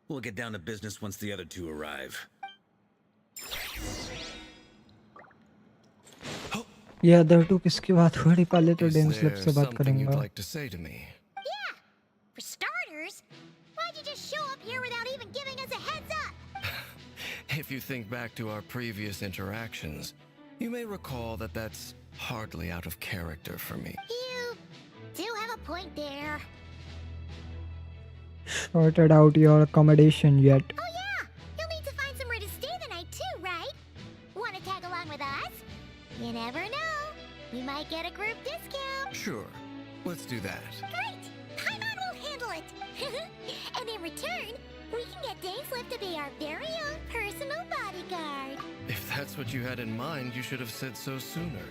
We'll get down to business once the other two arrive. ये other to किसकी बात हो रही? पहले तो Is डेमस्लेप there से बात something you'd करूंगा. like to say to me? Yeah! For starters, why'd you just show up here without even giving us a heads up? If you think back to our previous interactions, you may recall that that's hardly out of character for me. You do have a point there. Sorted out your accommodation yet? Oh yeah! You'll need to find somewhere to stay the night too, right? Wanna tag along with us? You never know. We might get a group discount. Sure, let's do that. Great! Paimon will handle it! And in return, we can get Dainslift to be our very own personal bodyguard. If that's what you had in mind, you should have said so sooner.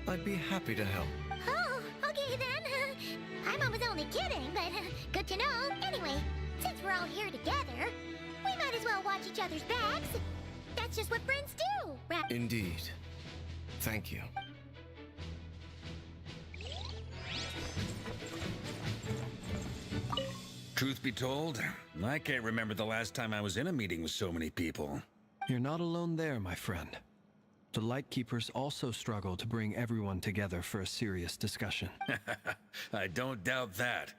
I'd be happy to help. Oh, okay then. Paimon was only kidding, but good to know. Anyway, since we're all here together, we might as well watch each other's backs. That's just what friends do, right? Indeed. Thank you. Truth be told, I can't remember the last time I was in a meeting with so many people. You're not alone there, my friend. The Lightkeepers also struggle to bring everyone together for a serious discussion. I don't doubt that.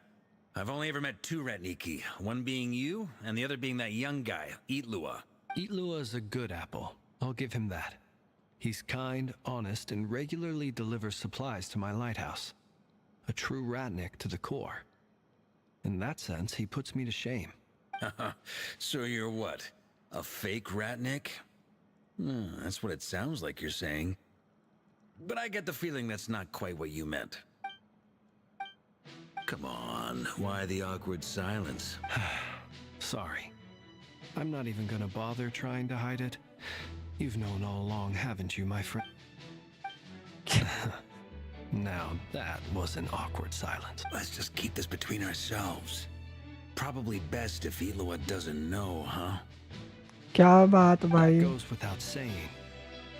I've only ever met two Ratniki, one being you, and the other being that young guy, Eatlua. Eatlua is a good apple. I'll give him that. He's kind, honest, and regularly delivers supplies to my lighthouse. A true Ratnik to the core. In that sense, he puts me to shame. So you're what? A fake Ratnik? That's what it sounds like you're saying. But I get the feeling that's not quite what you meant. Come on, why the awkward silence? Sorry. I'm not even gonna bother trying to hide it. You've known all along, haven't you, my friend? Now, that was an awkward silence. Let's just keep this between ourselves. Probably best if Eatlua doesn't know, huh? क्या बात भाई? That goes without saying.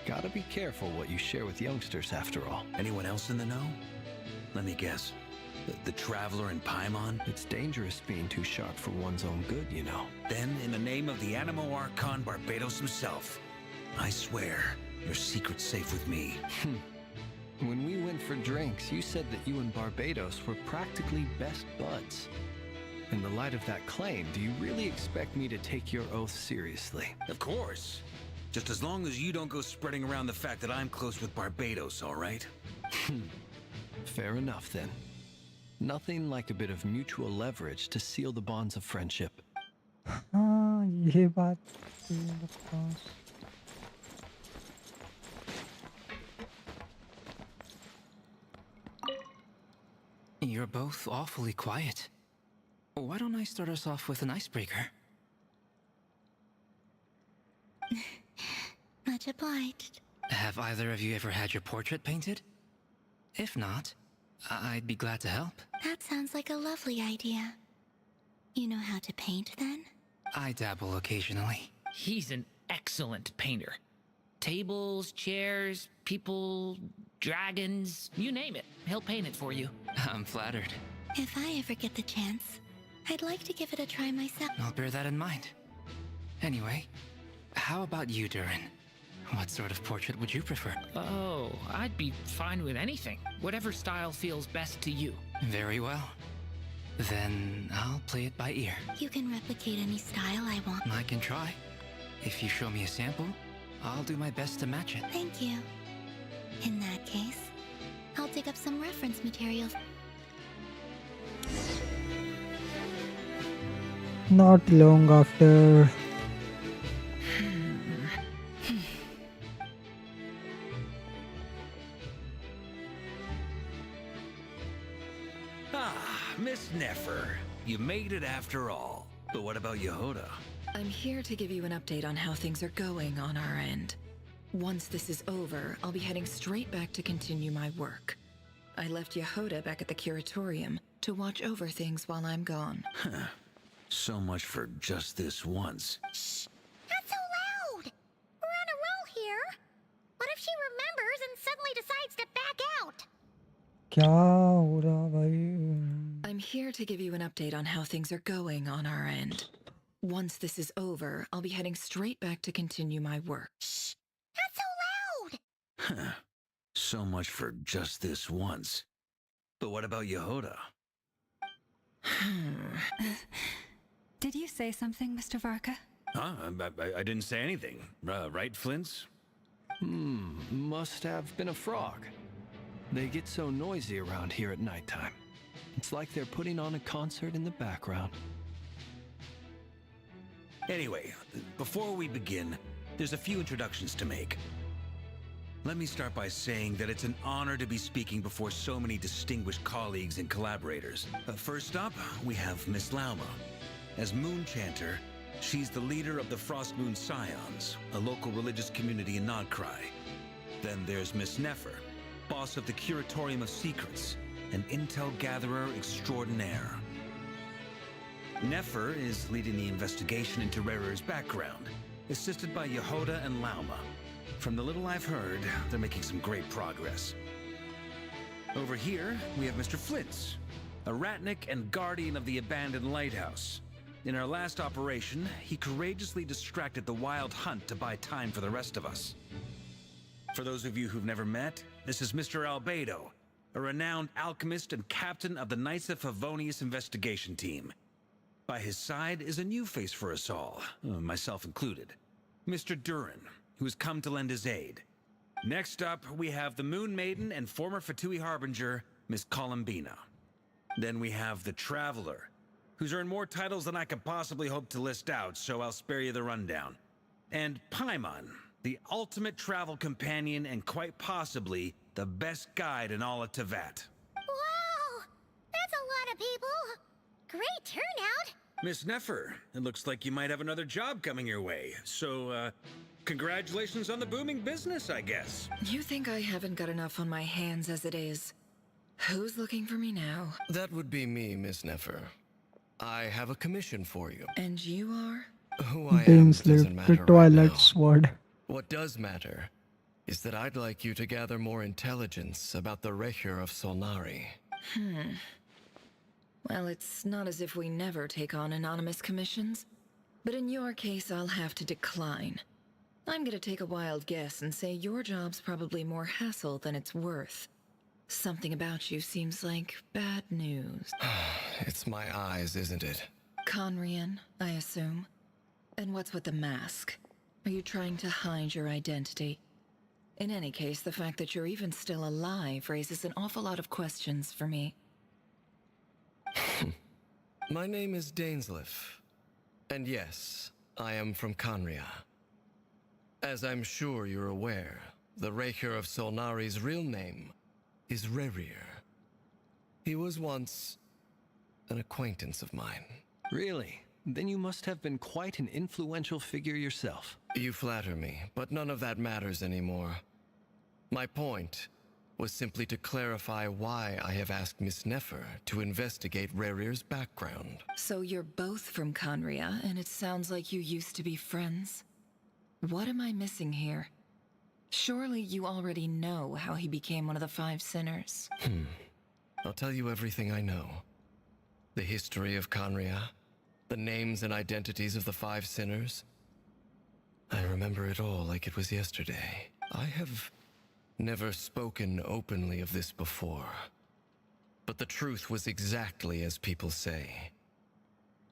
Gotta be careful what you share with youngsters, after all. Anyone else in the know? Let me guess. The Traveler and Paimon? It's dangerous being too sharp for one's own good, you know. Then, in the name of the Animo Archon Barbados himself, I swear, your secret's safe with me. When we went for drinks, you said that you and Barbados were practically best buds. In the light of that claim, do you really expect me to take your oath seriously? Of course. Just as long as you don't go spreading around the fact that I'm close with Barbados, all right? Fair enough, then. Nothing like a bit of mutual leverage to seal the bonds of friendship. हाँ ये बात लगता है. You're both awfully quiet. Why don't I start us off with an icebreaker? Much obliged. Have either of you ever had your portrait painted? If not, I'd be glad to help. That sounds like a lovely idea. You know how to paint then? I dabble occasionally. He's an excellent painter. Tables, chairs, people, dragons, you name it. He'll paint it for you. I'm flattered. If I ever get the chance, I'd like to give it a try myself. I'll bear that in mind. Anyway, how about you, Durin? What sort of portrait would you prefer? Oh, I'd be fine with anything. Whatever style feels best to you. Very well. Then I'll play it by ear. You can replicate any style I want. I can try. If you show me a sample, I'll do my best to match it. Thank you. In that case, I'll dig up some reference materials. Not long after. Miss Nefer, you made it after all. But what about Yehoda? I'm here to give you an update on how things are going on our end. Once this is over, I'll be heading straight back to continue my work. I left Yehoda back at the curatorium to watch over things while I'm gone. So much for just this once. Shh! Not so loud! We're on a roll here. What if she remembers and suddenly decides to back out? क्या हो रहा भाई? I'm here to give you an update on how things are going on our end. Once this is over, I'll be heading straight back to continue my work. Shh! Not so loud! Huh. So much for just this once. But what about Yehoda? Did you say something, Mr. Varka? Huh? I didn't say anything. Right, Flints? Must have been a frog. They get so noisy around here at nighttime. It's like they're putting on a concert in the background. Anyway, before we begin, there's a few introductions to make. Let me start by saying that it's an honor to be speaking before so many distinguished colleagues and collaborators. First up, we have Miss Lauma. As Moon Chanter, she's the leader of the Frost Moon Scions, a local religious community in Nodcry. Then there's Miss Nefer, boss of the Curatorium of Secrets, an intel gatherer extraordinaire. Nefer is leading the investigation into Rarer's background, assisted by Yehoda and Lauma. From the little I've heard, they're making some great progress. Over here, we have Mr. Flintz, a Ratnik and guardian of the abandoned lighthouse. In our last operation, he courageously distracted the Wild Hunt to buy time for the rest of us. For those of you who've never met, this is Mr. Albedo, a renowned alchemist and captain of the Knights of Favonius investigation team. By his side is a new face for us all, myself included, Mr. Durin, who has come to lend his aid. Next up, we have the Moon Maiden and former Fatui Harbinger, Miss Columbina. Then we have the Traveler, who's earned more titles than I could possibly hope to list out, so I'll spare you the rundown. And Paimon, the ultimate travel companion and quite possibly the best guide in all of Tevat. Wow! That's a lot of people! Great turnout! Miss Nefer, it looks like you might have another job coming your way, so, congratulations on the booming business, I guess. You think I haven't got enough on my hands as it is? Who's looking for me now? That would be me, Miss Nefer. I have a commission for you. And you are? Who I am Dainsleif, doesn't the matter right Twilight now. Sword. What does matter is that I'd like you to gather more intelligence about the Recher of Solnari. Well, it's not as if we never take on anonymous commissions. But in your case, I'll have to decline. I'm gonna take a wild guess and say your job's probably more hassle than it's worth. Something about you seems like bad news. It's my eyes, isn't it? Conrian, I assume. And what's with the mask? Are you trying to hide your identity? In any case, the fact that you're even still alive raises an awful lot of questions for me. My name is Dainsleif. And yes, I am from Conria. As I'm sure you're aware, the Recher of Solnari's real name is Rerir. He was once an acquaintance of mine. Really? Then you must have been quite an influential figure yourself. You flatter me, but none of that matters anymore. My point was simply to clarify why I have asked Miss Nefer to investigate Rerir's background. So you're both from Conria, and it sounds like you used to be friends? What am I missing here? Surely you already know how he became one of the Five Sinners. I'll tell you everything I know. The history of Conria, the names and identities of the Five Sinners. I remember it all like it was yesterday. I have never spoken openly of this before. But the truth was exactly as people say.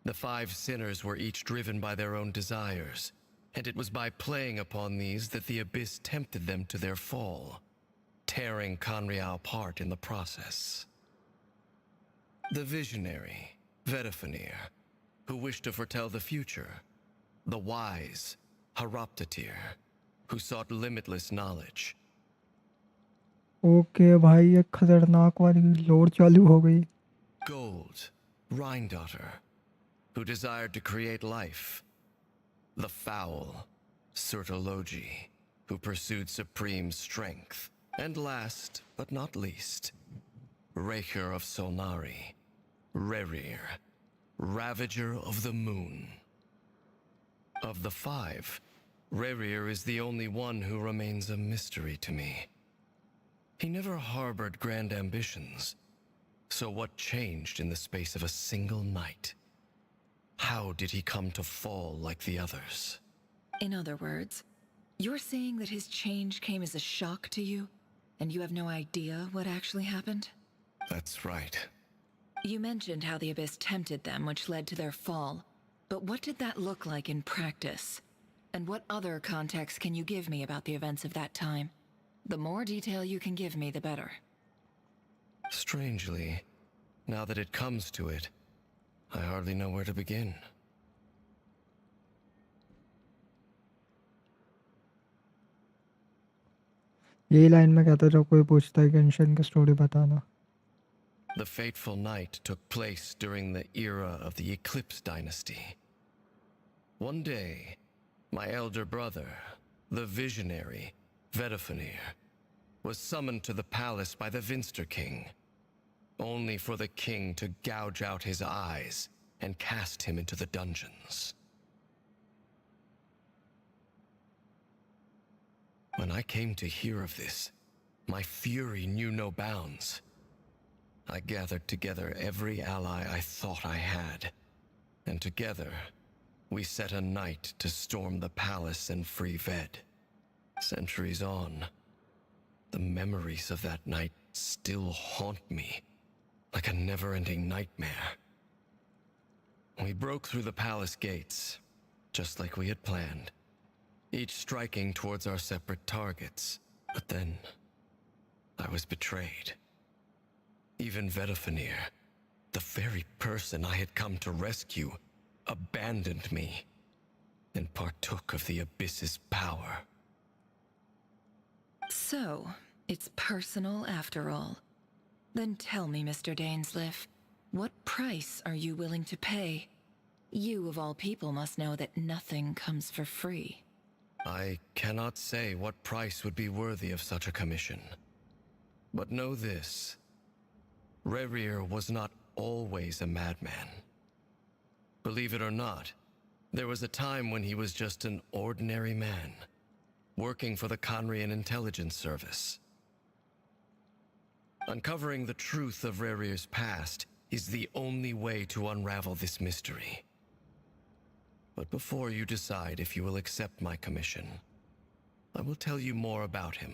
The Five Sinners were each driven by their own desires, and it was by playing upon these that the Abyss tempted them to their fall, tearing Conria apart in the process. The visionary, Vedafinir, who wished to foretell the future. The wise, Haroptatir, who sought limitless knowledge. Okay भाई, एक खतरनाक वाली load चालू हो गई. Gold, Rhindaughter, who desired to create life. The foul, Sertologi, who pursued supreme strength. And last, but not least, Recher of Solnari, Rerir, Ravager of the Moon. Of the five, Rerir is the only one who remains a mystery to me. He never harbored grand ambitions. So what changed in the space of a single night? How did he come to fall like the others? In other words, you're saying that his change came as a shock to you, and you have no idea what actually happened? That's right. You mentioned how the Abyss tempted them, which led to their fall. But what did that look like in practice? And what other context can you give me about the events of that time? The more detail you can give me, the better. Strangely, now that it comes to it, I hardly know where to begin. यही line में कहता जब कोई पूछता है Genshin की story बताना. The fateful night took place during the era of the Eclipse Dynasty. One day, my elder brother, the visionary, Vedifenir, was summoned to the palace by the Vinster King, only for the king to gouge out his eyes and cast him into the dungeons. When I came to hear of this, my fury knew no bounds. I gathered together every ally I thought I had, and together, we set a night to storm the palace and free Ved. Centuries on, the memories of that night still haunt me, like a never-ending nightmare. We broke through the palace gates, just like we had planned, each striking towards our separate targets. But then, I was betrayed. Even Vedifenir, the very person I had come to rescue, abandoned me and partook of the Abyss's power. So, it's personal after all. Then tell me, Mr. Dainsleif, what price are you willing to pay? You, of all people, must know that nothing comes for free. I cannot say what price would be worthy of such a commission. But know this. Rerir was not always a madman. Believe it or not, there was a time when he was just an ordinary man, working for the Conrian Intelligence Service. Uncovering the truth of Rerir's past is the only way to unravel this mystery. But before you decide if you will accept my commission, I will tell you more about him.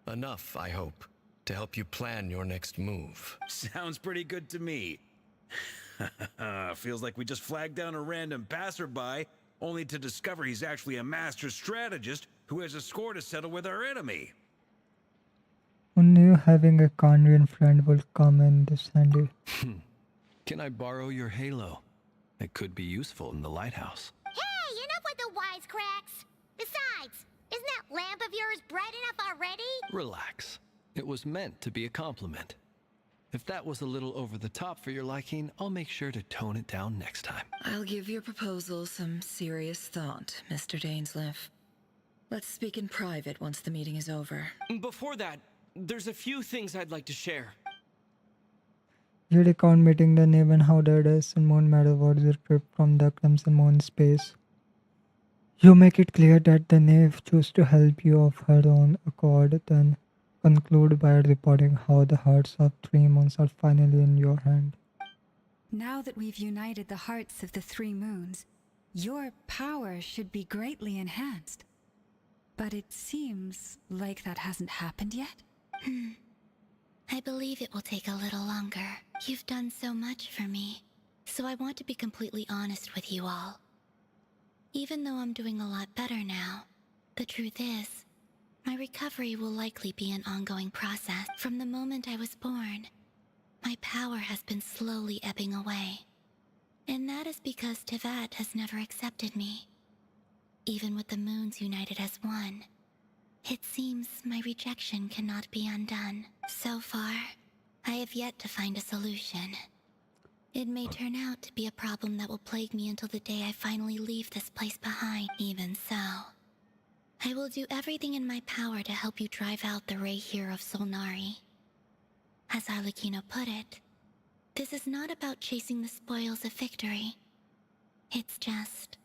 Enough, I hope, to help you plan your next move. Sounds pretty good to me. Feels like we just flagged down a random passerby, only to discover he's actually a master strategist who has a score to settle with our enemy. Who knew having a Conrian friend will come in this handy? Can I borrow your halo? It could be useful in the lighthouse. Hey, enough with the wisecracks! Besides, isn't that lamp of yours bright enough already? Relax. It was meant to be a compliment. If that was a little over the top for your liking, I'll make sure to tone it down next time. I'll give your proposal some serious thought, Mr. Dainsleif. Let's speak in private once the meeting is over. Before that, there's a few things I'd like to share. You recount meeting the knave and how their destined moon matter was your trip from the Crimson Moon space. You make it clear that the knave chose to help you of her own accord, then conclude by reporting how the hearts of 3 moons are finally in your hand. Now that we've united the hearts of the 3 moons, your power should be greatly enhanced. But it seems like that hasn't happened yet? I believe it will take a little longer. You've done so much for me, so I want to be completely honest with you all. Even though I'm doing a lot better now, the truth is, my recovery will likely be an ongoing process. From the moment I was born, my power has been slowly ebbing away. And that is because Tevat has never accepted me. Even with the moons united as one, it seems my rejection cannot be undone. So far, I have yet to find a solution. It may turn out to be a problem that will plague me until the day I finally leave this place behind. Even so, I will do everything in my power to help you drive out the Rayhir of Solnari. As Arlecchino put it, this is not about chasing the spoils of victory. It's just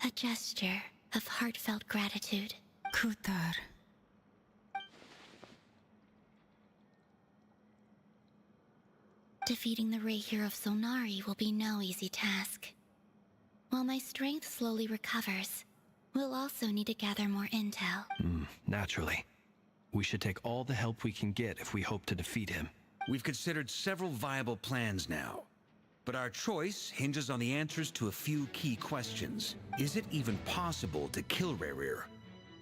a gesture of heartfelt gratitude. Kutar. Defeating the Rahier of Solnari will be no easy task. While my strength slowly recovers, we'll also need to gather more intel. Naturally. We should take all the help we can get if we hope to defeat him. We've considered several viable plans now, but our choice hinges on the answers to a few key questions. Is it even possible to kill Rerir?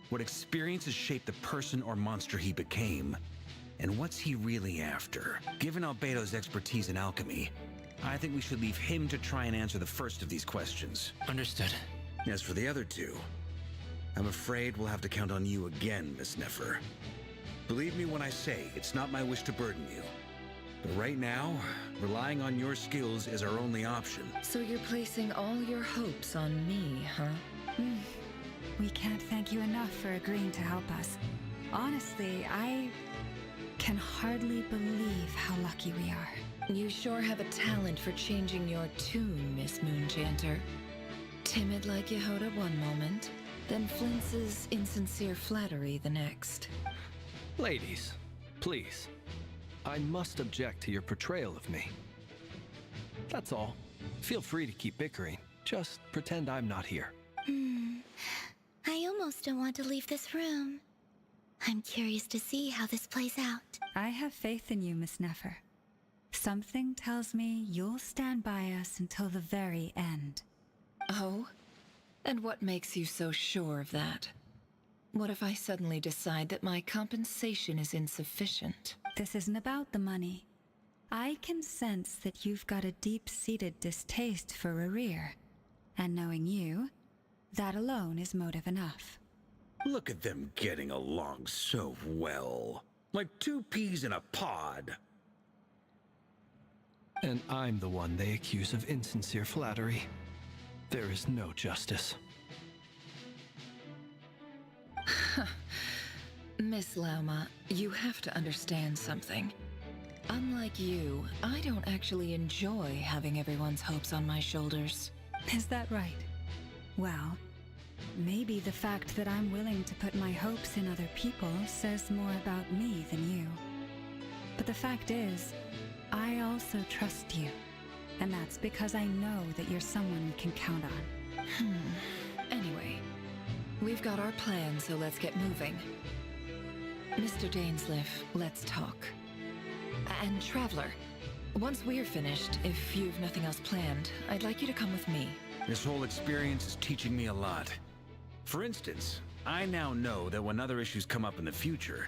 What experiences shaped the person or monster he became? And what's he really after? Given Albedo's expertise in alchemy, I think we should leave him to try and answer the first of these questions. Understood. As for the other two, I'm afraid we'll have to count on you again, Miss Nefer. Believe me when I say it's not my wish to burden you. But right now, relying on your skills is our only option. So you're placing all your hopes on me, huh? We can't thank you enough for agreeing to help us. Honestly, I can hardly believe how lucky we are. You sure have a talent for changing your tune, Miss Moonchanter. Timid like Yehoda one moment, then flinces insincere flattery the next. Ladies, please. I must object to your portrayal of me. That's all. Feel free to keep bickering. Just pretend I'm not here. I almost don't want to leave this room. I'm curious to see how this plays out. I have faith in you, Miss Nefer. Something tells me you'll stand by us until the very end. Oh? And what makes you so sure of that? What if I suddenly decide that my compensation is insufficient? This isn't about the money. I can sense that you've got a deep-seated distaste for Rerir. And knowing you, that alone is motive enough. Look at them getting along so well. Like two peas in a pod. And I'm the one they accuse of insincere flattery. There is no justice. Miss Lauma, you have to understand something. Unlike you, I don't actually enjoy having everyone's hopes on my shoulders. Is that right? Well, maybe the fact that I'm willing to put my hopes in other people says more about me than you. But the fact is, I also trust you. And that's because I know that you're someone we can count on. Anyway, we've got our plan, so let's get moving. Mr. Dainsleif, let's talk. And Traveler, once we're finished, if you've nothing else planned, I'd like you to come with me. This whole experience is teaching me a lot. For instance, I now know that when other issues come up in the future,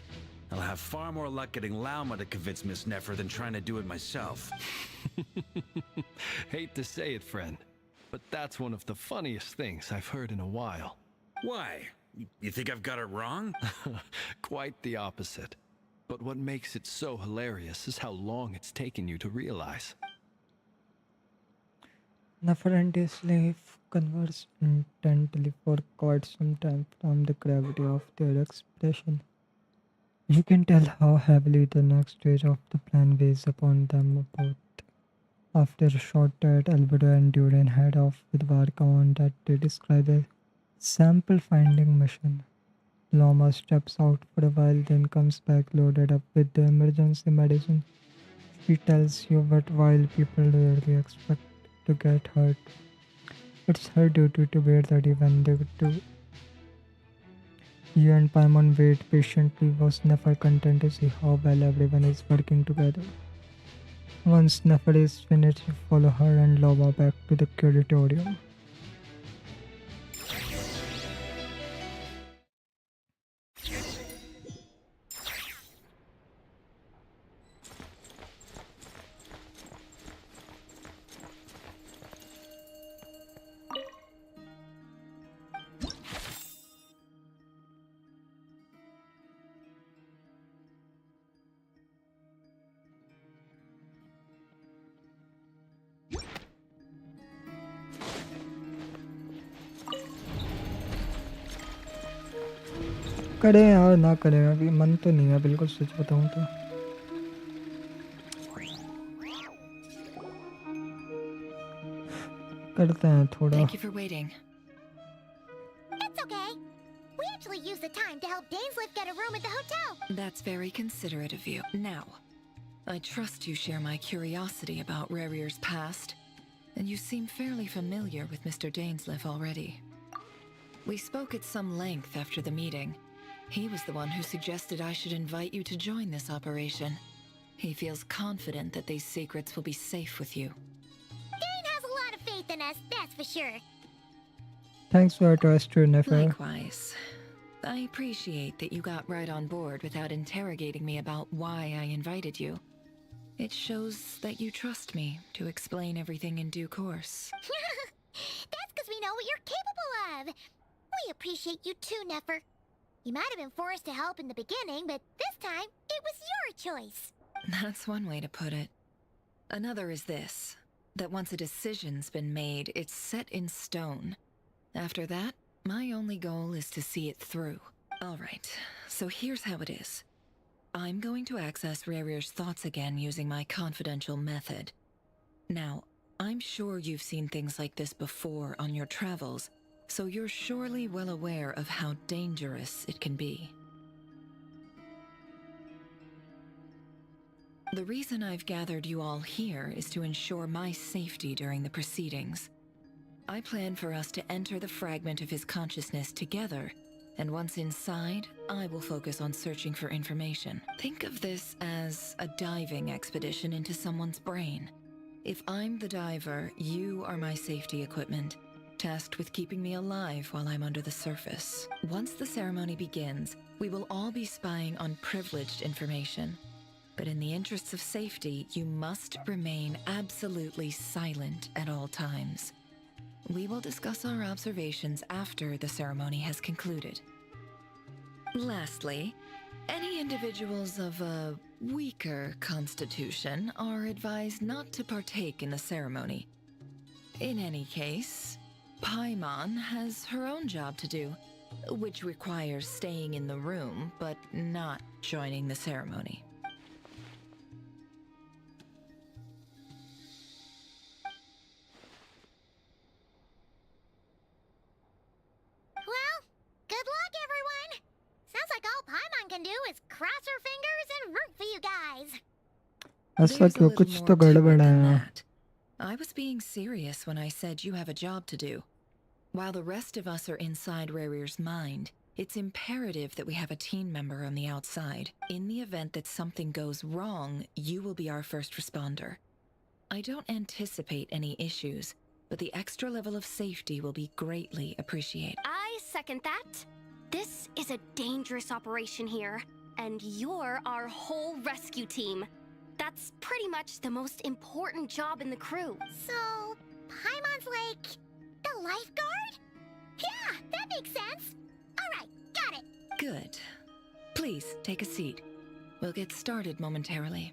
I'll have far more luck getting Lauma to convince Miss Nefer than trying to do it myself. Hate to say it, friend, but that's one of the funniest things I've heard in a while. Why? You think I've got it wrong? Quite the opposite. But what makes it so hilarious is how long it's taken you to realize. Nefer and his slave converse intently for quite some time from the gravity of their expression. You can tell how heavily the next stage of the plan weighs upon them both. After a short chat, Albedo and Duran head off with Varka on that they describe as sample finding mission. Lama steps out for a while, then comes back loaded up with the emergency medicine. She tells you that while people rarely expect to get hurt, it's her duty to be ready when they do. You and Paimon wait patiently, was Nefer content to see how well everyone is working together. Once Nefer is finished, you follow her and Loma back to the curatorium. करे यार ना करे, अभी मन तो नहीं है बिल्कुल, सच बताऊं तो। करते हैं थोड़ा। Thank you for waiting. It's okay. We actually used the time to help Dainsleif get a room at the hotel. That's very considerate of you. Now, I trust you share my curiosity about Rerir's past, and you seem fairly familiar with Mr. Dainsleif already. We spoke at some length after the meeting. He was the one who suggested I should invite you to join this operation. He feels confident that these secrets will be safe with you. Dane has a lot of faith in us, that's for sure. Thanks for your trust, Nefer. Likewise. I appreciate that you got right on board without interrogating me about why I invited you. It shows that you trust me to explain everything in due course. That's because we know what you're capable of. We appreciate you too, Nefer. You might have been forced to help in the beginning, but this time, it was your choice. That's one way to put it. Another is this, that once a decision's been made, it's set in stone. After that, my only goal is to see it through. Alright, so here's how it is. I'm going to access Rerir's thoughts again using my confidential method. Now, I'm sure you've seen things like this before on your travels, so you're surely well aware of how dangerous it can be. The reason I've gathered you all here is to ensure my safety during the proceedings. I plan for us to enter the fragment of his consciousness together, and once inside, I will focus on searching for information. Think of this as a diving expedition into someone's brain. If I'm the diver, you are my safety equipment, tasked with keeping me alive while I'm under the surface. Once the ceremony begins, we will all be spying on privileged information. But in the interests of safety, you must remain absolutely silent at all times. We will discuss our observations after the ceremony has concluded. Lastly, any individuals of a weaker constitution are advised not to partake in the ceremony. In any case, Paimon has her own job to do, which requires staying in the room but not joining the ceremony. Well, good luck, everyone. Sounds like all Paimon can do is cross her fingers and root for you guys. ऐसा There's a क्यों? little कुछ more तो to it गड़बड़ than है. that. I was being serious when I said you have a job to do. While the rest of us are inside Rerir's mind, it's imperative that we have a team member on the outside. In the event that something goes wrong, you will be our first responder. I don't anticipate any issues, but the extra level of safety will be greatly appreciated. I second that. This is a dangerous operation here, and you're our whole rescue team. That's pretty much the most important job in the crew. So, Paimon's like the lifeguard? Yeah, that makes sense. Alright, got it. Good. Please, take a seat. We'll get started momentarily.